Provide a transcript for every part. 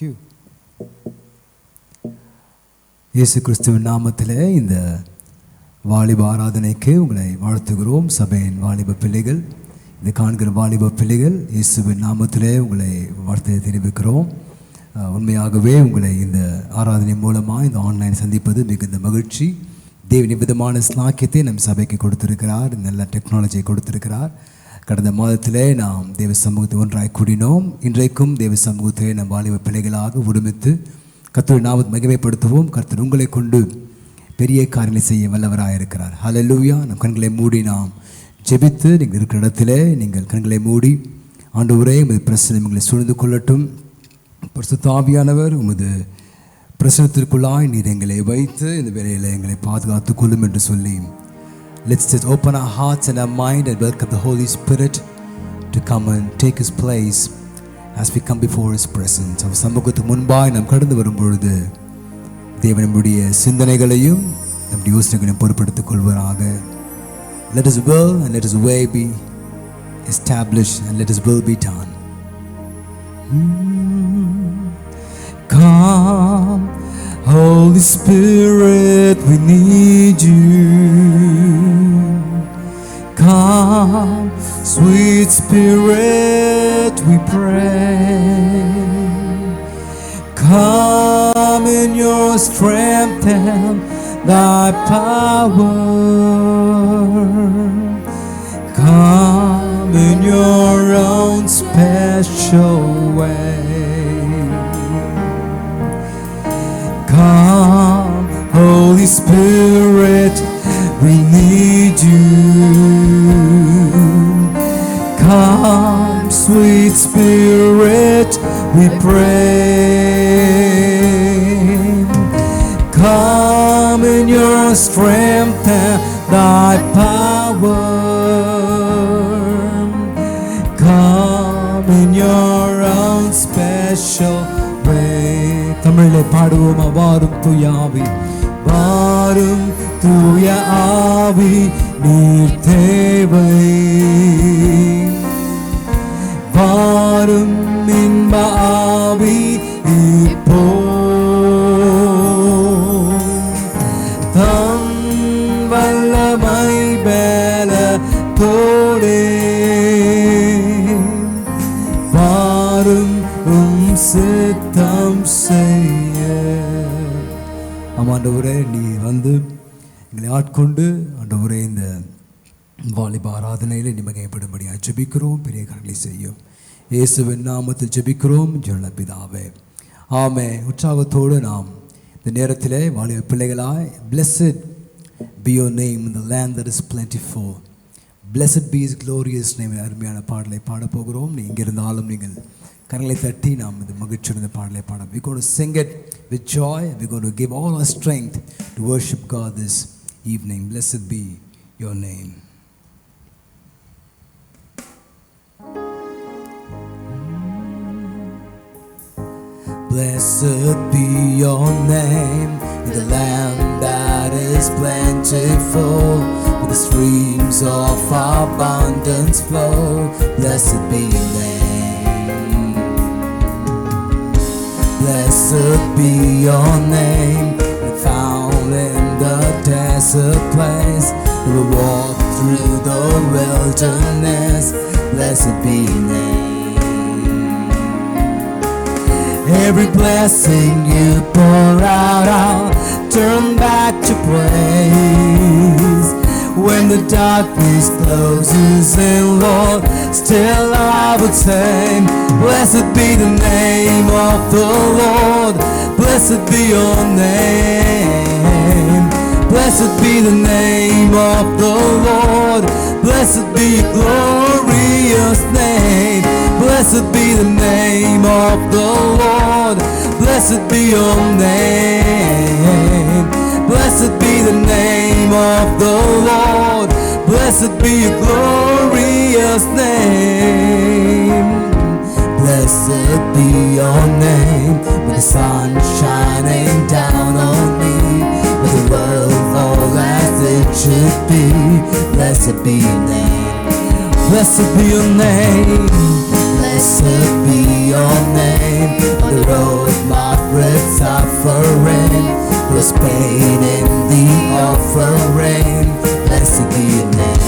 you. இயேசு கிறிஸ்துவின் நாமத்திலே இந்த வாலிப ஆராதனைக்கு உங்களை வாழ்த்துகிறோம். சபையின் வாலிப பிள்ளைகள், இந்த காண்கிற வாலிப பிள்ளைகள், இயேசுவின் நாமத்திலே உங்களை வாழ்த்தை தெரிவிக்கிறோம். உண்மையாகவே உங்களை இந்த ஆராதனை மூலமாக இந்த ஆன்லைன் சந்திப்பது மிகுந்த மகிழ்ச்சி. தேவன் விதமான ஸ்லாக்கியத்தை நம் சபைக்கு கொடுத்திருக்கிறார், நல்ல டெக்னாலஜியை கொடுத்திருக்கிறார். கடந்த மாதத்திலே நாம் தேவ சமூகத்தை ஒன்றாய் கூடினோம். இன்றைக்கும் தேவ சமூகத்திலே நம் வாலிப பிள்ளைகளாக ஒருமித்து கர்த்தருடைய நாமத்தை மகிமைப்படுத்துவோம். கர்த்தர் உங்களை கொண்டு பெரிய காரியங்களை செய்ய வல்லவராக இருக்கிறார். ஹல்லேலூயா. நம் கண்களை மூடி நாம் ஜெபித்து, நீங்கள் இருக்கிற இடத்திலே நீங்கள் கண்களை மூடி, ஆண்டவரே உமது பிரசன்னம் எங்களை சூழ்ந்து கொள்ளட்டும். பரிசுத்த ஆவியானவர் உமது பிரசனத்திற்குள்ளாய் நீர் எங்களை வைத்து இந்த வேளையில் எங்களை பாதுகாத்து கொள்ளும் என்று சொல்லி, let's just open our hearts and our mind and welcome the Holy Spirit to come and take His place as we come before His presence. அவர் சமூகத்துக்கு முன்பாய் நாம் கடந்து வரும் பொழுது தேவன் நம்முடைய சிந்தனைகளையும் நம்முடைய யோசனைகளையும் பொறுப்படுத்திக் கொள்வாராக. Let His will and let His way be established and let His will be done. Come, Holy Spirit, we need you. Come, sweet Spirit, we pray. Come in your strength and thy power. Come in your own special way. Come, Holy Spirit, we need you. Come, sweet Spirit, we pray. Come in your strength and thy power. Come in your own special way. தமிழிலே பாடுவோமா? வாரும் தூய ஆவி, வாரும் தூய ஆவி, நீர் தேவை. வாரும் இன்ப ஆவி இப்போ தம் வல்லமை பலத்தோடே வாரும் சித்தம் செய்ய. ஆண்டவரே, நீ வந்து எங்களை ஆட்கொண்டு ஆண்டவரே இந்த வாலிப ஆராதனையில் நீ மகிமைப்படும்படியாக ஜெபிக்கிறோம். பெரிய காரியங்களை செய்யும் இயேசுவின் நாமத்தில் ஜெபிக்கிறோம் ஜெப பிதாவே, ஆமென். உற்சாகத்தோடு நாம் இந்த நேரத்திலே வாலிப பிள்ளைகளாய் blessed be your name in the land that is plentiful, blessed be His glorious name, அருமையான பாடலை பாடப்போகிறோம். நீ இங்கே இருந்தாலும் நீங்கள் கரங்களை தட்டி நாம் இந்த மகிழ்ச்சியோட இந்த பாடலை பாட. We're going to sing it with joy. We're going to give all our strength to worship God this evening. Blessed be your name. Blessed be your name in the land that is plentiful, where the streams of abundance flow. Blessed be your name. Blessed be your name, found in the desert place. We will walk through the wilderness. Blessed be your name. Every blessing you pour out, I'll turn back to praise. When the darkness closes in, Lord, still I would say, blessed be the name of the Lord. Blessed be your name. Blessed be the name of the Lord. Blessed be your glorious name. Blessed be the name of the Lord. Blessed be your name. Blessed be the name of the Lord. Blessed be your glorious name. Blessed be your name, with the sun shining down on me, with the world all as it should be. Blessed be your name. Blessed be your name. Blessed be your name. On the road suffering, there's pain in the offering. Blessed be your name.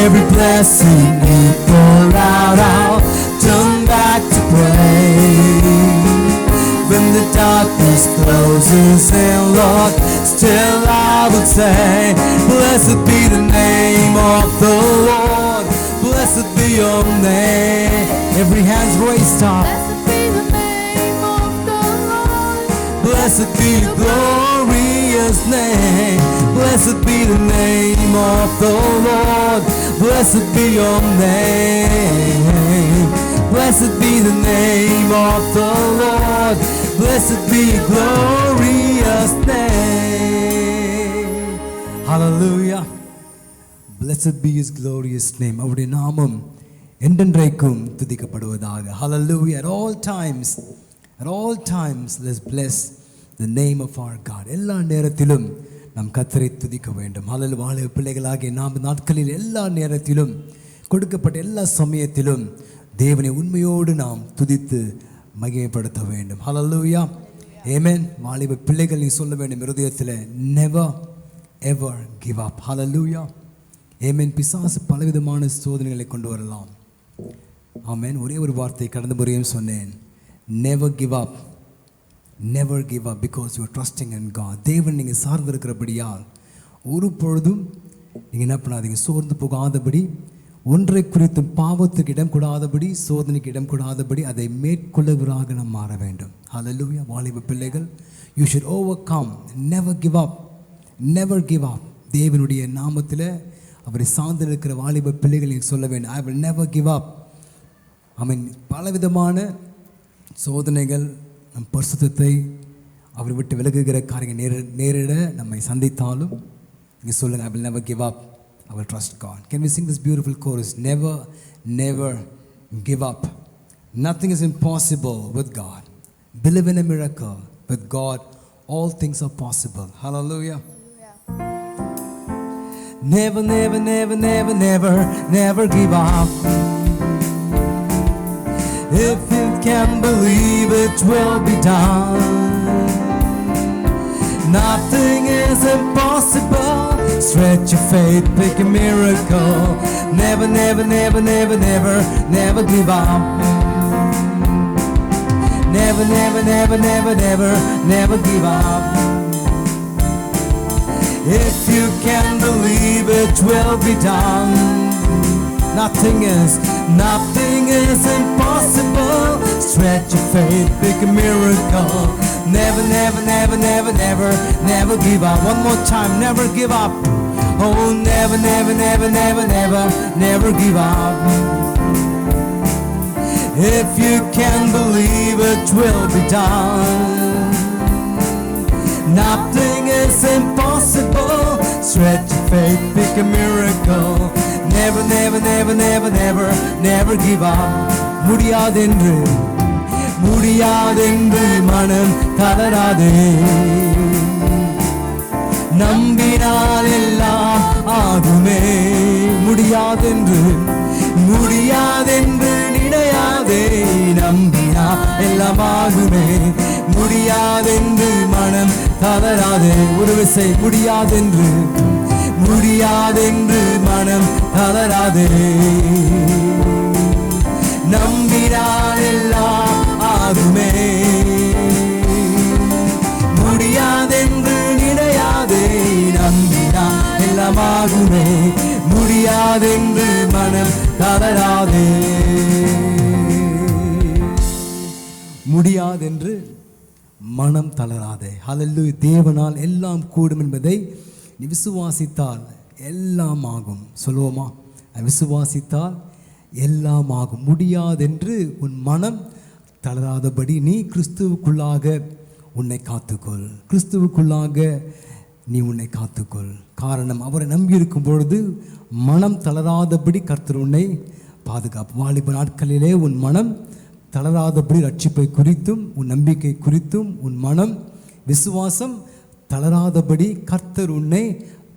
Every blessing you pour out, I'll turn back to praise. When the darkness closes in, Lord, still I would say, blessed be the name of the Lord. Blessed be your name. Every hand's raised up. Blessed be the name of the Lord. Blessed be the glorious name. Blessed be the name of the Lord. Blessed be your name. Blessed be the name of the Lord. Blessed be your glorious name. Hallelujah. Blessed be his glorious name. அவருடைய நாமம் என்றென்றைக்கும் துதிக்கப்படுவதாக. Hallelujah. At all times, let's bless the name of our God. எல்லா நேரத்திலும் நாம் கர்த்தரை துதிக்க வேண்டும். Hallelujah. வாலிப பிள்ளைகளாகிய நாம் நாட்களில் எல்லா நேரத்திலும் கொடுக்கப்பட்ட எல்லா சமயத்திலும் தேவனை உண்மையோடு நாம் துதித்து மகிமைப்படுத்த வேண்டும். Hallelujah. Amen. வாலிப பிள்ளைகள் நீ சொல்ல வேண்டும் இருதயத்தில், never ever give up. Hallelujah. Amen. பிசாசு பலவிதமான சோதனைகளை கொண்டு வரலாம். ஆமென். ஒரே ஒரு வார்த்தை கடந்த முறையும் சொன்னேன், never give up. Never give up because you are trusting in God. தேவன் நீங்கள் சார்ந்திருக்கிறபடியால் ஒரு பொழுதும் நீங்கள் என்ன பண்ணாதீங்க, சோர்ந்து போகாதபடி, ஒன்றை குறித்து பாவத்துக்கு இடம் கூடாதபடி, சோதனைக்கு இடம் கூடாதபடி அதை மேற்கொள்ளுவராக நாம் மாற வேண்டும். Hallelujah. வாலிப பிள்ளைகள், you should overcome. Never give up. Never give up. தேவனுடைய நாமத்தில் அவரை சார்ந்திருக்கிற வாலிப பிள்ளைகளை சொல்ல வேண்டும், I will never give up. பலவிதமான சோதனைகள் நம் பரிசுத்தத்தை அவரை விட்டு விலகுகிற காரியங்கள் நேரிட நம்மை சந்தித்தாலும் நீங்கள் சொல்லுங்கள், I will never give up. I will trust God. Can we sing this beautiful chorus? Never, never give up. Nothing is impossible with God. Believe in a miracle. With God, all things are possible. Hallelujah. Never, never, never, never, never, never give up. If you can believe, it will be done. Nothing is impossible. Stretch your faith, pick a miracle. Never, never, never, never, never, never give up. Never, never, never, never, never, never give up. If you can believe, it will be done. Nothing is impossible. Stretch your faith, pick a miracle. Never, never, never, never, never, never give up. One more time, never give up. Oh, never, never, never, never, never, never give up. If you can believe, it will be done. Nothing is impossible. Stretch your faith, pick a miracle. Never, never, never, never, never, never give up. முடியாதென்று மனம் தளராதே, நம்பினால் எல்லாம் ஆகுமே. முடியாதென்று நினையாதே, நம்பினால் எல்லாம் ஆகுமே. முடியாதென்று மனம் தளராதே. ஒரு விசை, முடியாதென்று மனம் தளராதே, நம்பினால் எல்லாம் ஆகுமே. முடியாதென்று நினையாதே, நம்பினால் எல்லாம் ஆகுமே. முடியாதென்று மனம் தளராதே. முடியாதென்று மனம் தளராதே. ஹல்லேலூயா. தேவனால் எல்லாம் கூடும் என்பதை நீ விசுவாசித்தால் எல்லாம் ஆகும். சொல்லுவோமா? விசுவாசித்தால் எல்லாம் ஆகும். முடியாதென்று உன் மனம் தளராதபடி நீ கிறிஸ்துவுக்குள்ளாக உன்னை காத்துக்கொள். கிறிஸ்துவுக்குள்ளாக நீ உன்னை காத்துக்கொள். காரணம், அவரை நம்பியிருக்கும் பொழுது மனம் தளராதபடி கர்த்தர் உன்னை பாதுகாப்பு. வாலிப நாட்களிலே உன் மனம் தளராதபடி ரட்சிப்பை குறித்தும் உன் நம்பிக்கை குறித்தும் உன் மனம் விசுவாசம் தளராதபடி கர்த்தர் உன்னை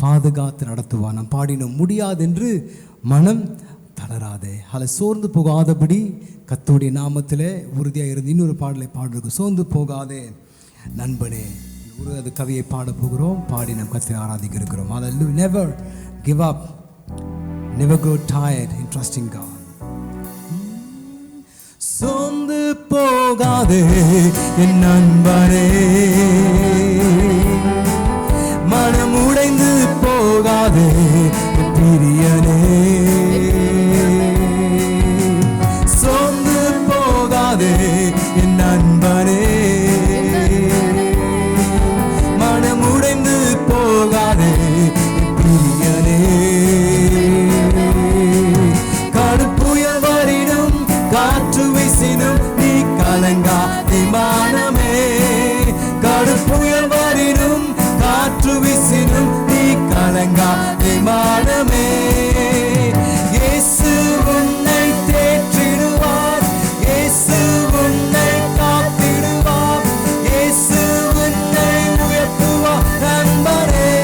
பாதுகாத்து நடத்துவார். நாம் பாடினோம், முடியாதென்று மனம் தளராதே, சோர்ந்து போகாதபடி கர்த்தருடைய நாமத்திலே உறுதியாக இருந்து இன்னொரு பாடலை பாடுறதுக்கு சோர்ந்து போகாதே நண்பனே அது கவியை பாட போகிறோம். பாடி நாம் கர்த்தரை ஆராதிக்க இருக்கிறோம். Hallelujah. Never give up, never grow tired in trusting God. சோர்ந்து போகாதே என் நண்பனே, மனம் உடைந்து போகாதே என் பிரியனே, சோர்ந்து போகாதே என் நண்பனே, மனம் உடைந்து போகாதே என் பிரியனே, கடுப்புயல் வரினும் காற்று வீசினும் நீ கலங்காதே மனமே, கடுப்புயல் வரினும் காற்று வீசினும் நீ கலங்காதே மனமே, இயேசு உன்னை தேற்றிடுவார், இயேசு உன்னை காத்திடுவார், இயேசு உன்னை உயர்த்துவார் நண்பரே,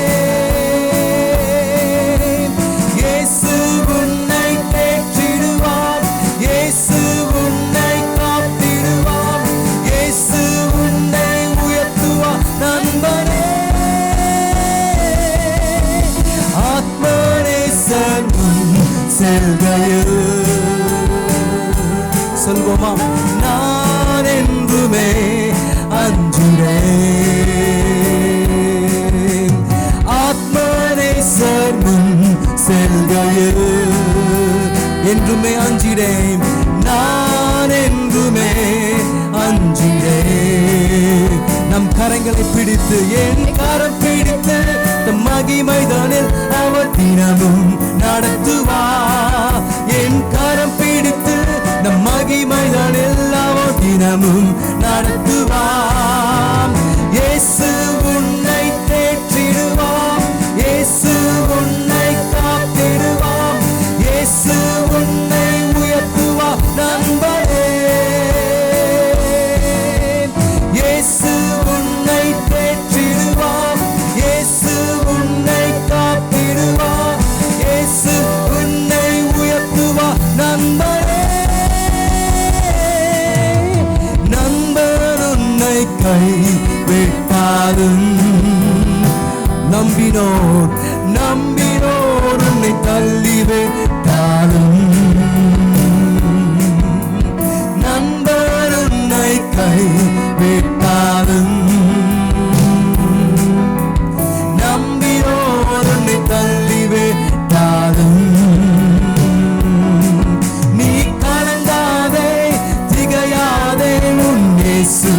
இயேசு உன்னை தேற்றிடுவார், இயேசு உன்னை காத்திடுவார், இயேசு உன்னை உயர்த்துவார் நண்பரே, ஆத்மநேசன் செல்கையில் சொல்வோமா, நான் என்றுமே அஞ்சுறேன், ஆத்மநேசன் செல்கையில் என்றுமே அஞ்சிடேன், நான் என்றுமே அஞ்சிடேன், நம் கரங்களை பிடித்து என் கரம் பிடித்து தம் மகிமைதானில் அவர் தினமும் நடத்துவார், என் கரம் பிடித்து நம் மகிமைதானில் அவர் தினமும் நடத்துவார், இயேசு உன்னை தேற்றிடுவார், இயேசு உன்னை காத்திடுவார், இயேசு உன்னை உயர்த்துவார் நண்பரே, இயேசு உன்னை தேற்றிடுவார், இயேசு உன்னை காத்திடுவார், இயேசு உன்னை உயர்த்துவார் நண்பரே, நண்பன் உன்னை கைவிட்டாலும் நம்பினோர் நம்பினோர் உன்னை தள்ளிவிட்டாலும், நண்பர் உன்னை கைவிட்டாலும் நம்பினோர் உன்னை தள்ளிவிட்டாலும், நீ கலங்காதே திகையாதே உன் இயேசு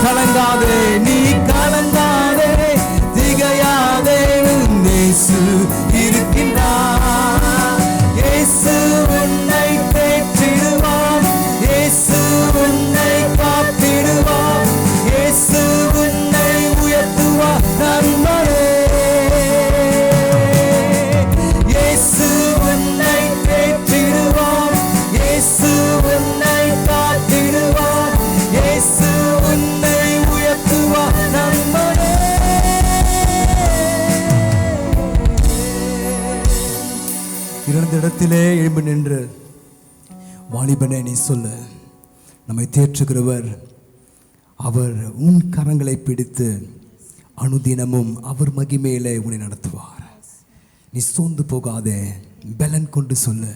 கலங்காதே, நீ கலங்காதே திகையாதே உன் இயேசு இருக்கின்றார், இயேசு உன்னை தேற்றிடுவார், இயேசு உன்னை காத்திடுவார், இயேசு உன்னை உயர்த்துவார் நண்பரே, இயேசு உன்னை தேற்றிடுவார், இயேசு உன்னை காத்திடுவார், இயேசு உன்னை உயர்த்துவார் நண்பரே, இருந்த இடத்திலே எழும்பி நின்று வாலிபனே நீ சொல்லு, நம்மை தேற்றுகிறவர் அவர் உன் கரங்களை பிடித்து அனுதினமும் அவர் மகிமையிலே உன்னை நடத்துவார், நீ சோர்ந்து போகாதே, பலன் கொண்டு சொல்லு,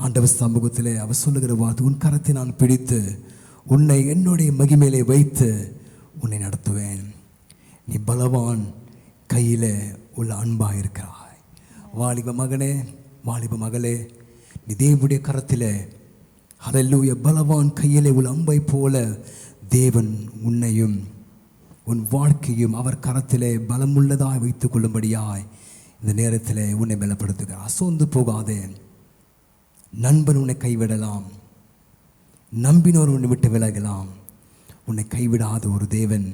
ஆண்டவர் சமூகத்திலே அவர் சொல்லுகிற வார்த்தை, உன் கரத்தை நான் பிடித்து உன்னை என்னுடைய மகிமையிலே வைத்து உன்னை நடத்துவேன், நீ பலவான் கையிலே உள்ள அன்பாக இருக்கிறாய், வாலிப மகனே வாலிப மகளே நீ தேவனுடைய கரத்திலே ஹல்லேலூயா பலவான் கையிலே உள்ள அம்பை போல தேவன் உன்னையும் உன் வாழ்க்கையும் அவர் கரத்திலே பலமுள்ளதாய் வைத்துக் கொள்ளும்படியாய் இந்த நேரத்தில் உன்னை பலப்படுத்துகிறார். சோர்ந்து போகாதே, நண்பன் உன்னை கைவிடலாம், நம்பினோர் உன்னை விட்டு விலகலாம், உன்னை கைவிடாத ஒரு தேவன்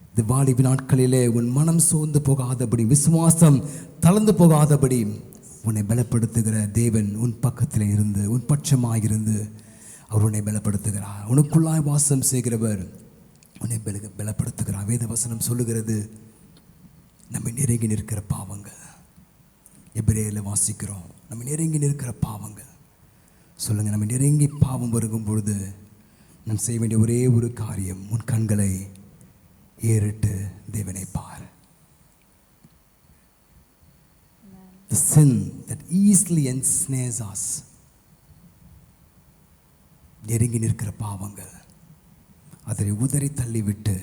இந்த வாலிப நாட்களிலே உன் மனம் சோர்ந்து போகாதபடி, விசுவாசம் தளர்ந்து போகாதபடி உன்னை பலப்படுத்துகிற தேவன் உன் பக்கத்தில் இருந்து உன் பட்சமாக இருந்து அவர் உன்னை பலப்படுத்துகிறார். உனக்குள்ளாய் வாசம் செய்கிறவர் உன்னை பலப்படுத்துகிறார். வேத வசனம் சொல்லுகிறது, நம்மை நெருங்கி நிற்கிற பாவங்கள் எபிரேயரில் வாசிக்கிறோம், நம்ம நெருங்கி நிற்கிற பாவங்கள். சொல்லுங்கள், நம்ம நெருங்கி பாவம் வருகும் பொழுது நாம் செய்ய வேண்டிய ஒரே ஒரு காரியம், உன் கண்களை ஏறிட்டு தேவனை பார். The sin that easily ensnares us. நெருங்கி நிற்கிற பாவங்கள், அதை உதறி தள்ளிவிட்டு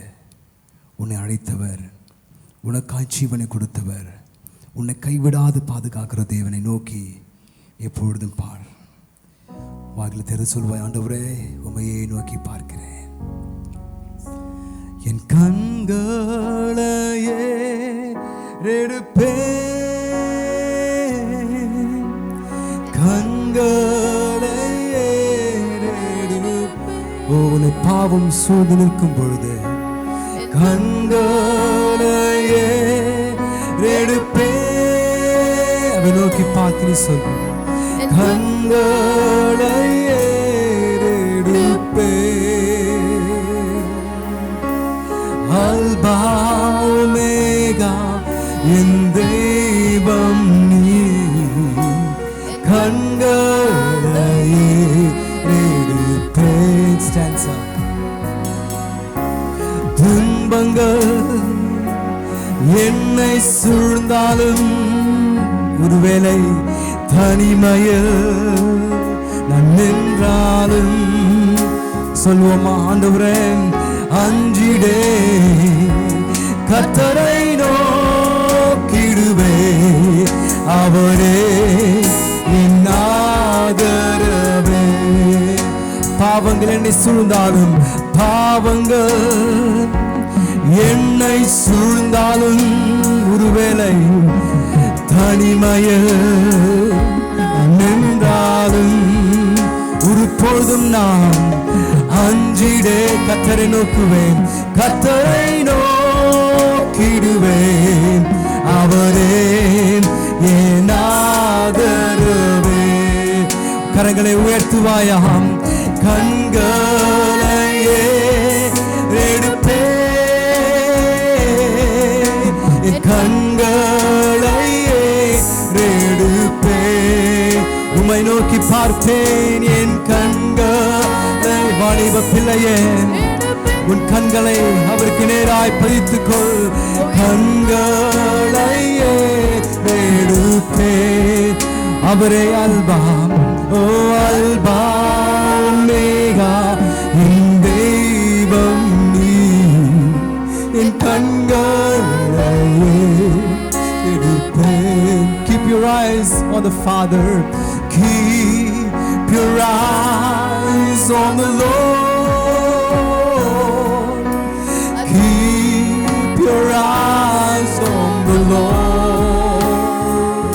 உன்னை அழைத்தவர், உனக்காய் ஜீவனை கொடுத்தவர், உன்னை கைவிடாது பாதுகாக்கிற தேவனை நோக்கி எப்பொழுதும் பார். வாயில தெரு சொல்வாய், ஆண்டவரே உமையை நோக்கி பார்க்கிறேன். என் கண்களையே எடுப்பேன், கண்களையே எடுப்பேன். உன்னை பாவம் சூழ்ந்து நிற்கும் பொழுது கண்களையே எடுப்பேன். அவனை நோக்கி பார்த்து நீ சொல்லு, கண்களையே எடுப்பேன். அல்பா ஒமேகா என் தெய்வம் நீ, கண்களையே எடுப்பேன். Stands up. துன்பங்கள் என்னை சூழ்ந்தாலும், ஒருவேளை தனிமையில் நான் நின்றாலும், சொல்வோமா, ஆண்டவரே அஞ்சிடே, கர்த்தரை நோக்கிடுவே, அவரே என் ஆதரவே. பாவங்கள் என்னை சூழ்ந்தாலும், பாவங்கள் என்னை சூழ்ந்தாலும், ஒருவேளை தனிமையில் நின்றாலும், ஒரு பொழுதும் நான் அஞ்சிடே, கர்த்தரை நோக்குவேன், கர்த்தரை நோக்கிடுவேன், அவரே என் ஆதரவே. கரங்களை உயர்த்துவாயாம், கண்களையே எடுப்பேன், கண்களையே எடுப்பேன், உம்மை நோக்கி பார்ப்பேன். என் கண்களை, வாலிப பிள்ளையே, உன் கண்களை அவருக்கு நேராய் பதித்துக்கொள், கண்களையே எடுப்பேன், அவரே அல்பாம், ஓ அல்பா ஒமேகா என் தெய்வம் நீ, என் கண்களையே எடுப்பேன். Keep your eyes on the Father, keep your eyes on the Lord, keep your eyes on the Lord,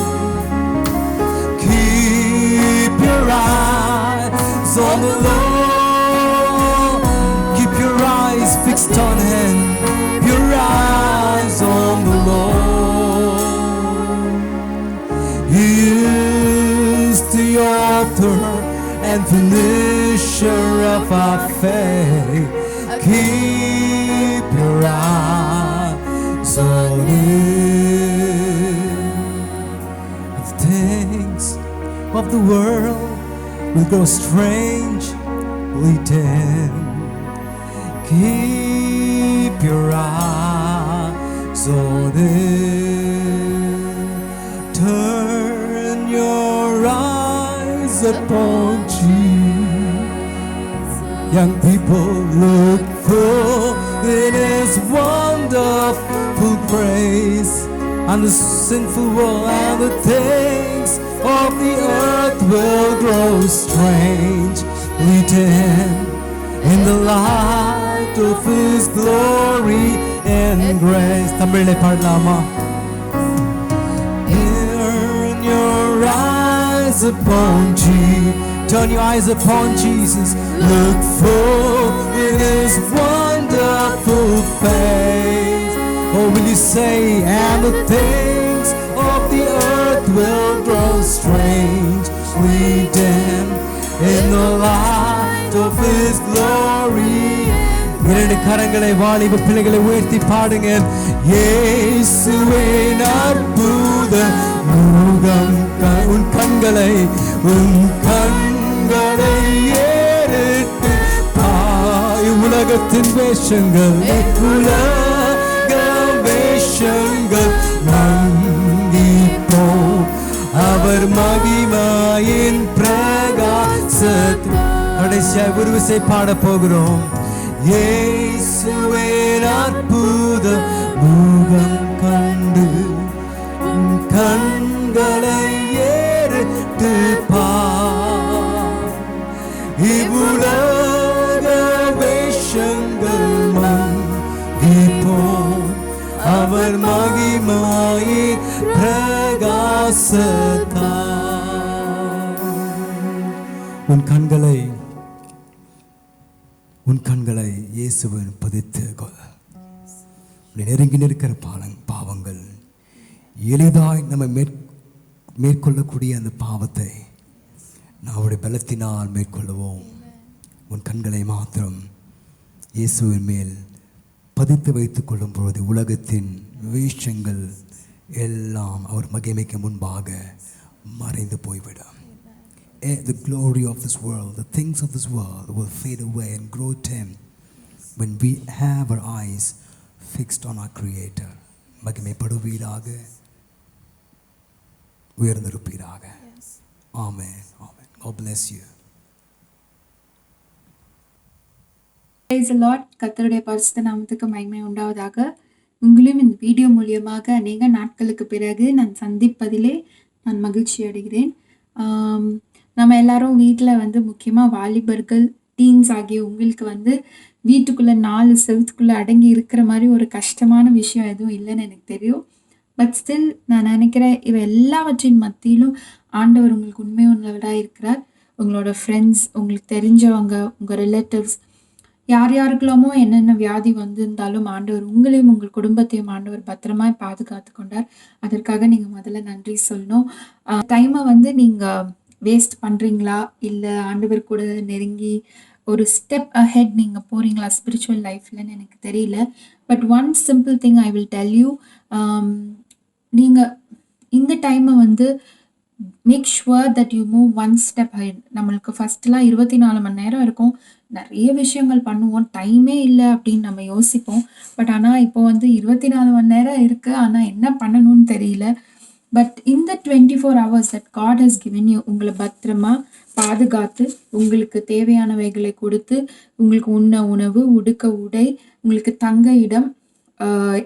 keep your eyes on the Lord, keep your eyes fixed on Him, your eyes on the Lord. He is the author and finisher of our faith. Keep your eyes on Him. The things of the world will grow strangely dim. Keep your eyes on Him. Turn your eyes upon Jesus. Young people, look full in His wonderful praise, and the sinful world and the things of the earth will grow strangely dim in the light of His glory and grace. தமிழை பாடலாமா? Turn your eyes upon Jesus. Turn your eyes upon Jesus. Look full in His wonderful face. Oh, will you say, and the things of the earth will grow strangely dim in the light of His glory. இரண்டு கரங்களை வாலிப பிள்ளைகளை உயர்த்தி பாடுங்க. இயேசுவின் அற்புத உன் கண்களை ஏறிட்டு பாய். உலகத்தின் வேஷங்கள் உலக வேஷங்கள் மங்கி போ. அவர் மகிமையின் பிரகாசத்தை கடைசியாய் ஒரு விசை பாட போகிறோம். இயேசுவின் அற்புத முகம் கண்டு உன் கண்களை ஏறிட்டு பார். இவ்வுலக வேஷங்கள் மங்கி போ. அவர் மகிமையின் பிரகாசத்தால் உன் கண்களை இயேசுவின் பதித்து கொள். நெருங்கி நிற்கிற பாவங்கள் எளிதாய் நம்ம மேற்கொள்ளக்கூடிய அந்த பாவத்தை நம்முடைய பலத்தினால் மேற்கொள்ளுவோம். உன் கண்களை மாத்திரம் இயேசுவின் மேல் பதித்து வைத்துக் கொள்ளும் பொழுது உலகத்தின் வேஷங்கள் எல்லாம் அவர் மகிமைக்கு முன்பாக மறைந்து போய்விடும். The glory of this world, the things of this world will fade away and grow dim when we have our eyes fixed on our Creator. மகிமைப்படுவீராக, உயர்ந்திருப்பீராக. Amen. Amen. God bless you. Praise the Lord. கர்த்தருடைய பரிசுத்த நாமத்துக்கு மகிமை உண்டாவதாக. உங்களையும் இந்த video மூலியமாக அநேக நாட்களுக்கு பிறகு நான் சந்திப்பதிலே நான் மகிழ்ச்சி அடைகிறேன். நம்ம எல்லாரும் வீட்டில் முக்கியமாக வாலிபர்கள், டீன்ஸ் ஆகிய உங்களுக்கு வீட்டுக்குள்ளே 4 செவத்துக்குள்ளே அடங்கி இருக்கிற மாதிரி ஒரு கஷ்டமான விஷயம் எதுவும் இல்லைன்னு எனக்கு தெரியும். பட் ஸ்டில் நான் நினைக்கிறேன், எல்லாவற்றின் மத்தியிலும் ஆண்டவர் உங்களுக்கு உண்மை உள்ளவராக இருக்கிறார். உங்களோட ஃப்ரெண்ட்ஸ், உங்களுக்கு தெரிஞ்சவங்க, உங்கள் ரிலேட்டிவ்ஸ், யார் யாருக்கெல்லாமோ என்னென்ன வியாதி வந்திருந்தாலும் ஆண்டவர் உங்களையும் உங்கள் குடும்பத்தையும் ஆண்டவர் பத்திரமாய் பாதுகாத்து கொண்டார். அதற்காக நீங்கள் முதல்ல நன்றி சொல்லணும். டைமை நீங்கள் வேஸ்ட் பண்ணுறீங்களா, இல்லை ஆண்டவர் கூட நெருங்கி ஒரு ஸ்டெப் அஹெட் நீங்கள் போகிறீங்களா ஸ்பிரிச்சுவல் லைஃப்லன்னு எனக்கு தெரியல. But one simple thing I will tell you. நீங்கள் இந்த டைமை make sure that you move one step ahead. நம்மளுக்கு ஃபஸ்ட்டெலாம் 24 மணி நேரம் இருக்கும், நிறைய விஷயங்கள் பண்ணுவோம், டைமே இல்லை அப்படின்னு நம்ம யோசிப்போம். பட் ஆனால் இப்போ 24 மணி நேரம் இருக்குது, ஆனால் என்ன பண்ணணும்னு தெரியல. பட் இந்த 24 hours that God has given you, உங்களை பத்திரமா பாதுகாத்து உங்களுக்கு தேவையானவைகளை கொடுத்து உங்களுக்கு உண்ண உணவு, உடுக்க உடை, உங்களுக்கு தங்க இடம்,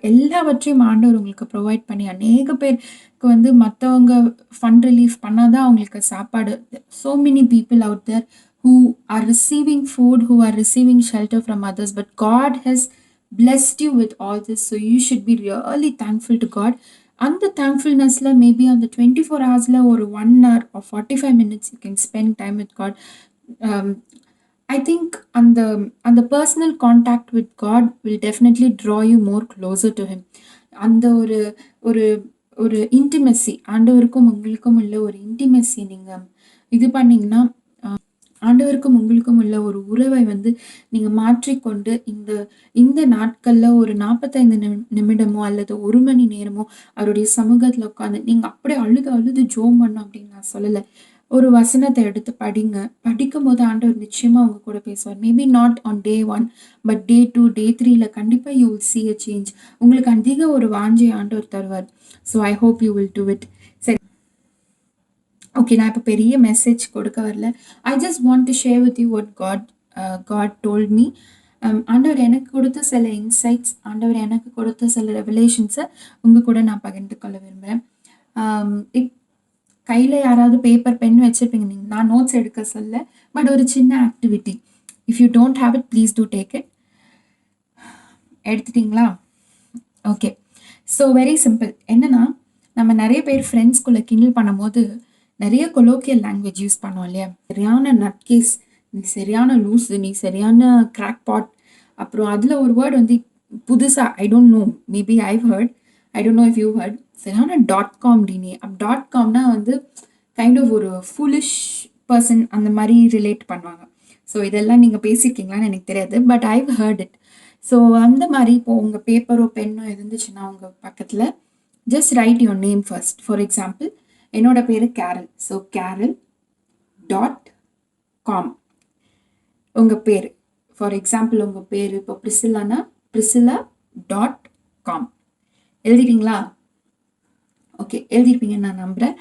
எல்லாவற்றையும் ஆண்டவர் உங்களுக்கு ப்ரொவைட் பண்ணி அநேக பேருக்கு மற்றவங்க ஃபண்ட் ரிலீஃப் பண்ணாதான் அவங்களுக்கு சாப்பாடு. so many people out there who are receiving food, who are receiving shelter from others, but God has blessed you with all this, so you should be really thankful to God. And the thankfulness la maybe on the 24 hours la or 1 hour or 45 minutes you can spend time with God. I think on the personal contact with God will definitely draw you more closer to him. அந்த ஒரு intimacy, ஆண்டவருக்கும் உங்களுக்கும் உள்ள ஒரு intimacy நீங்கள் இது பண்ணிங்கன்னா, ஆண்டவருக்கும் உங்களுக்கும் உள்ள ஒரு உறவை நீங்கள் மாற்றிக்கொண்டு இந்த நாட்களில் ஒரு 45 நிமிடமோ அல்லது 1 மணி நேரமோ அவருடைய சமூகத்தில் உட்காந்து நீங்கள் அப்படியே அழுது ஜோம் பண்ணணும் அப்படின்னு நான் சொல்லலை. ஒரு வசனத்தை எடுத்து படிக்கும் போது ஆண்டவர் நிச்சயமாக அவங்க கூட பேசுவார். Maybe not on day 1 but day 2, day 3 கண்டிப்பாக you will see a change. உங்களுக்கு அதிக ஒரு வாஞ்சை ஆண்டவர் தருவார். So I hope you will do it. சரி, ஓகே, நான் இப்போ பெரிய மெசேஜ் கொடுக்க வரல. I just want to share with you what God told me. ஆண்டவர் எனக்கு கொடுத்த சில இன்சைட்ஸ், ஆண்டவர் எனக்கு கொடுத்த சில ரெவலேஷன்ஸை உங்கள் கூட நான் பகிர்ந்து கொள்ள விரும்புகிறேன். கையில் யாராவது பேப்பர் பென் வச்சுருப்பீங்க, நீங்கள் நான் நோட்ஸ் எடுக்க சொல்ல, பட் ஒரு சின்ன activity. If you don't have it please do take it. எடுத்துட்டிங்களா? Okay, so very simple. என்னென்னா, நம்ம நிறைய பேர் ஃப்ரெண்ட்ஸ்குள்ளே கிண்டில் பண்ணும்போது நிறைய கொலோக்கியல் லாங்குவேஜ் யூஸ் பண்ணுவோம் இல்லையா? சரியான நட்கேஸ், நீ சரியான லூஸு, நீ சரியான கிராக் பாட். அப்புறம் அதில் ஒரு வேர்டு புதுசாக, I don't know, maybe I've heard, I don't know if you heard, சரியான .com டினி. .comனா கைண்ட் ஆஃப் ஒரு ஃபுலிஷ் பர்சன் அந்த மாதிரி ரிலேட் பண்ணுவாங்க. ஸோ இதெல்லாம் நீங்கள் பேசியிருக்கீங்களான்னு எனக்கு தெரியாது, but I've heard it. So அந்த மாதிரி இப்போது உங்கள் பேப்பரோ பென்னோ இருந்துச்சுன்னா உங்கள் பக்கத்தில் just write your name first. For example, என்னோட பேர் Carol. So Carol dot com. உங்கள் பேர், ஃபார் எக்ஸாம்பிள் உங்கள் பேர் இப்போ பிரிசில்லானா பிரிசில்லா டாட் காம். எழுதிட்டீங்களா? ஓகே, எழுதிருப்பீங்கன்னு நான் நம்புகிறேன்.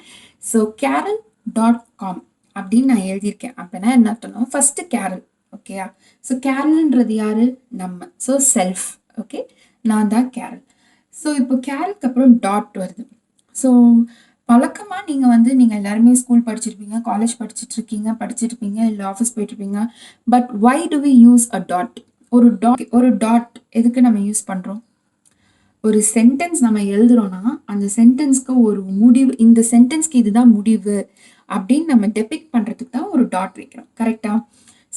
ஸோ கேரல் டாட் காம் அப்படின்னு நான் எழுதியிருக்கேன். அப்படின்னா என்ன அர்த்தம்னா ஃபஸ்ட்டு கேரல். ஓகேயா? ஸோ கேரல்ன்றது யாரு? நம்ம. So self. ஓகே, நான் தான் கேரல். ஸோ இப்போ கேரலுக்கு அப்புறம் டாட் வருது. ஸோ வழக்கமாக நீங்கள் எல்லாருமே ஸ்கூல் படிச்சிருப்பீங்க, காலேஜ் படிச்சிருப்பீங்க, இல்லை ஆஃபீஸ் போயிட்டுருப்பீங்க. But why do we use a dot? ஒரு டாட் எதுக்கு நம்ம யூஸ் பண்ணுறோம்? ஒரு சென்டென்ஸ் நம்ம எழுதுறோம்னா அந்த சென்டென்ஸ்க்கு ஒரு முடிவு, இந்த சென்டென்ஸ்க்கு இதுதான் முடிவு அப்படின்னு நம்ம டெபிக்ட் பண்ணுறதுக்கு தான் ஒரு டாட் வைக்கிறோம். கரெக்டா?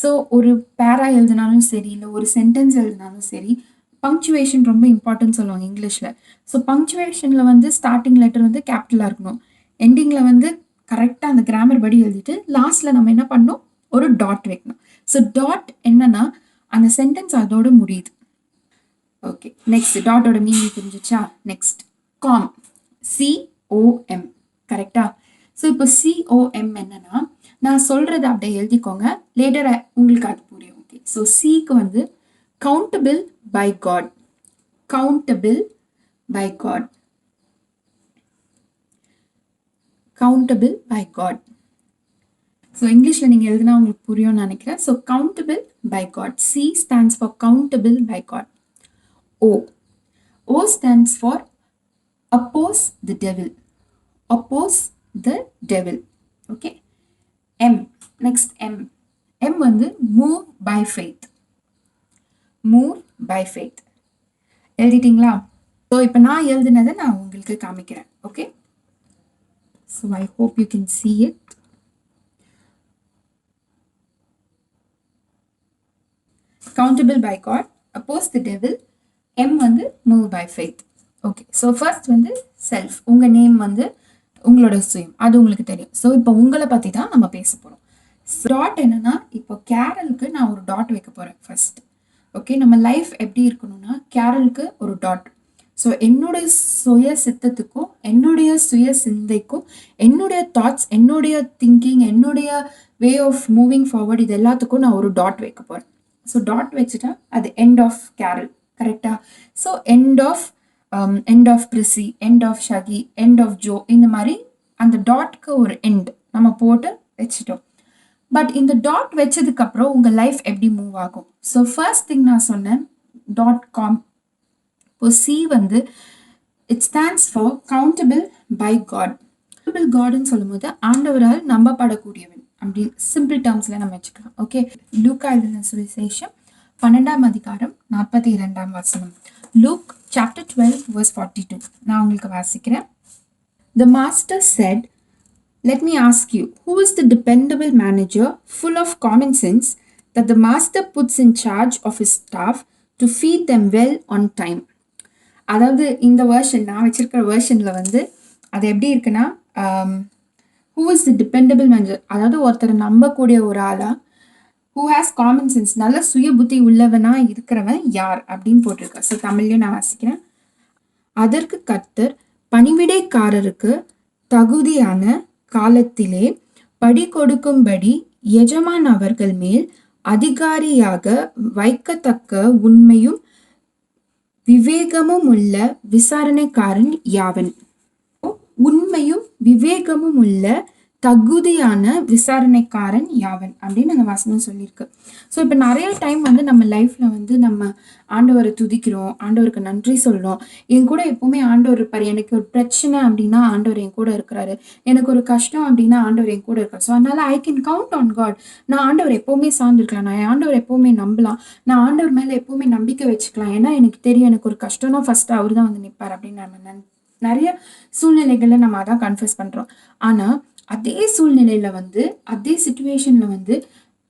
ஸோ ஒரு பேரா எழுதினாலும் சரி, இல்லை ஒரு சென்டென்ஸ் எழுதினாலும் சரி, பங்க்சுவேஷன் ரொம்ப இம்பார்ட்டன்ட் சொல்லுவாங்க இங்கிலீஷில். ஸோ பங்க்சுவேஷனில் ஸ்டார்டிங் லெட்டர் கேபிட்டலாக இருக்கணும், எண்டிங்கில் கரெக்டாக அந்த கிராமர் படி எழுதிட்டு லாஸ்ட்டில் நம்ம என்ன பண்ணணும்? ஒரு டாட் வைக்கணும். ஸோ டாட் என்னன்னா அந்த சென்டென்ஸ் அதோட முடியுது. ஓகே, நெக்ஸ்ட் டாட்டோட மீனிங் புரிஞ்சிச்சா? Next com, COM. கரெக்டா? ஸோ இப்போ COM என்னன்னா, நான் சொல்றதை அப்படியே எழுதிக்கோங்க, லேட்டர் உங்களுக்கு அது புரியும். ஓகே, ஸோ சிக்கு countable by God. Countable by God. Countable by God. So இங்கிலீஷில் நீங்கள் எழுதினா உங்களுக்கு புரியும்னு நினைக்கிறேன். So countable by God. C stands for countable by God. O stands for oppose the devil. Oppose the devil. Okay. Next M. M move by faith. Move by faith. எழுதிட்டீங்களா? So இப்போ நான் எழுதினதை நான் உங்களுக்கு காமிக்கிறேன். Okay, so I hope you can see it. Countable by God, oppose the devil. M move by faith. Okay, so first self. உங்கள் name உங்களோட சுயம், அது உங்களுக்கு தெரியும். ஸோ இப்போ உங்களை பற்றி தான் நம்ம பேச போகிறோம். டாட் என்னன்னா, இப்போ கேரலுக்கு நான் ஒரு டாட் வைக்க போகிறேன் ஃபர்ஸ்ட். ஓகே, நம்ம லைஃப் எப்படி இருக்கணும்னா கேரலுக்கு ஒரு டாட். ஸோ என்னுடைய சுய சித்தத்துக்கும், என்னுடைய சுய சிந்தைக்கும், என்னுடைய தாட்ஸ், என்னுடைய திங்கிங், என்னுடைய வே ஆஃப் மூவிங் ஃபார்வர்ட், இது எல்லாத்துக்கும் நான் ஒரு டாட் வைக்க போகிறேன். ஸோ டாட் வச்சுட்டா அது எண்ட் ஆஃப் கேரல். கரெக்டா? So end of Priscy, end of Shaki, end of Jo, இந்த மாதிரி அந்த டாட்க்கு ஒரு எண்ட் நம்ம போட்டு வச்சுட்டோம். பட் இந்த டாட் வச்சதுக்கப்புறம் உங்கள் லைஃப் எப்படி மூவ் ஆகும்? ஸோ ஃபர்ஸ்ட் திங் நான் சொன்னேன் .com. இப்போ C it stands for countable by God. Countable காட்னு சொல்லும் போது ஆண்டவரால் நம்பப்படக்கூடியவன் அப்படி சிம்பிள் டேர்ம்ஸில் நம்ம வச்சுக்கலாம். ஓகே, லூக்கா எழுதின சுவிசேஷம் 12ஆம் அதிகாரம் 42ஆம் வசனம். Luke chapter 12 verse 42. நான் உங்களுக்கு வாசிக்கிறேன். The master said, "Let me ask you, who is the dependable manager, full of common sense, that the master puts in charge of his staff to feed them well on time?" அதாவது இந்த version, நான் வச்சிருக்கிற வேர்ஷனில் அது எப்படி இருக்குன்னா, who is the dependable manager, அதாவது ஒருத்தரை நம்பக்கூடிய ஒரு ஆளா, who has common sense, நல்ல சுய புத்தி உள்ளவனா இருக்கிறவன் யார் அப்படின்னு போட்டிருக்க. ஸோ தமிழ்லையும் நான் வாசிக்கிறேன். அதற்கு கர்த்தர், பணிவிடைக்காரருக்கு தகுதியான காலத்திலே படி கொடுக்கும்படி எஜமான் அவர்கள் மேல் அதிகாரியாக வைக்கத்தக்க உண்மையும் விவேகமும் உள்ள விசாரணைக்காரன் யாவன். உண்மையும் விவேகமும் உள்ள தகுதியான விசாரணைக்காரன் யாவன் அப்படின்னு அந்த வசனம் சொல்லியிருக்கு. ஸோ இப்போ நிறைய டைம் நம்ம லைஃப்பில் நம்ம ஆண்டவரை துதிக்கிறோம், ஆண்டவருக்கு நன்றி சொல்கிறோம். என் கூட எப்போவுமே ஆண்டவர் இருப்பார். எனக்கு ஒரு பிரச்சனை அப்படின்னா ஆண்டவர் என் கூட இருக்கிறாரு, எனக்கு ஒரு கஷ்டம் அப்படின்னா ஆண்டவர் என் கூட இருக்கார். ஸோ அதனால் I can count on God. நான் ஆண்டவர் எப்போவுமே சார்ந்திருக்கலாம், நான் ஆண்டவர் எப்போவுமே நம்பலாம், நான் ஆண்டவர் மேலே எப்போவுமே நம்பிக்கை வச்சுக்கலாம். ஏன்னா எனக்கு தெரியும், எனக்கு ஒரு கஷ்டம்னா ஃபஸ்ட்டு அவர் தான் நிற்பார் அப்படின்னு நம்ம நிறைய சூழ்நிலைகளில் நம்ம அதான் கன்ஃபஸ் பண்ணுறோம். ஆனால் அதே சூழ்நிலையில் அதே சிச்சுவேஷனில்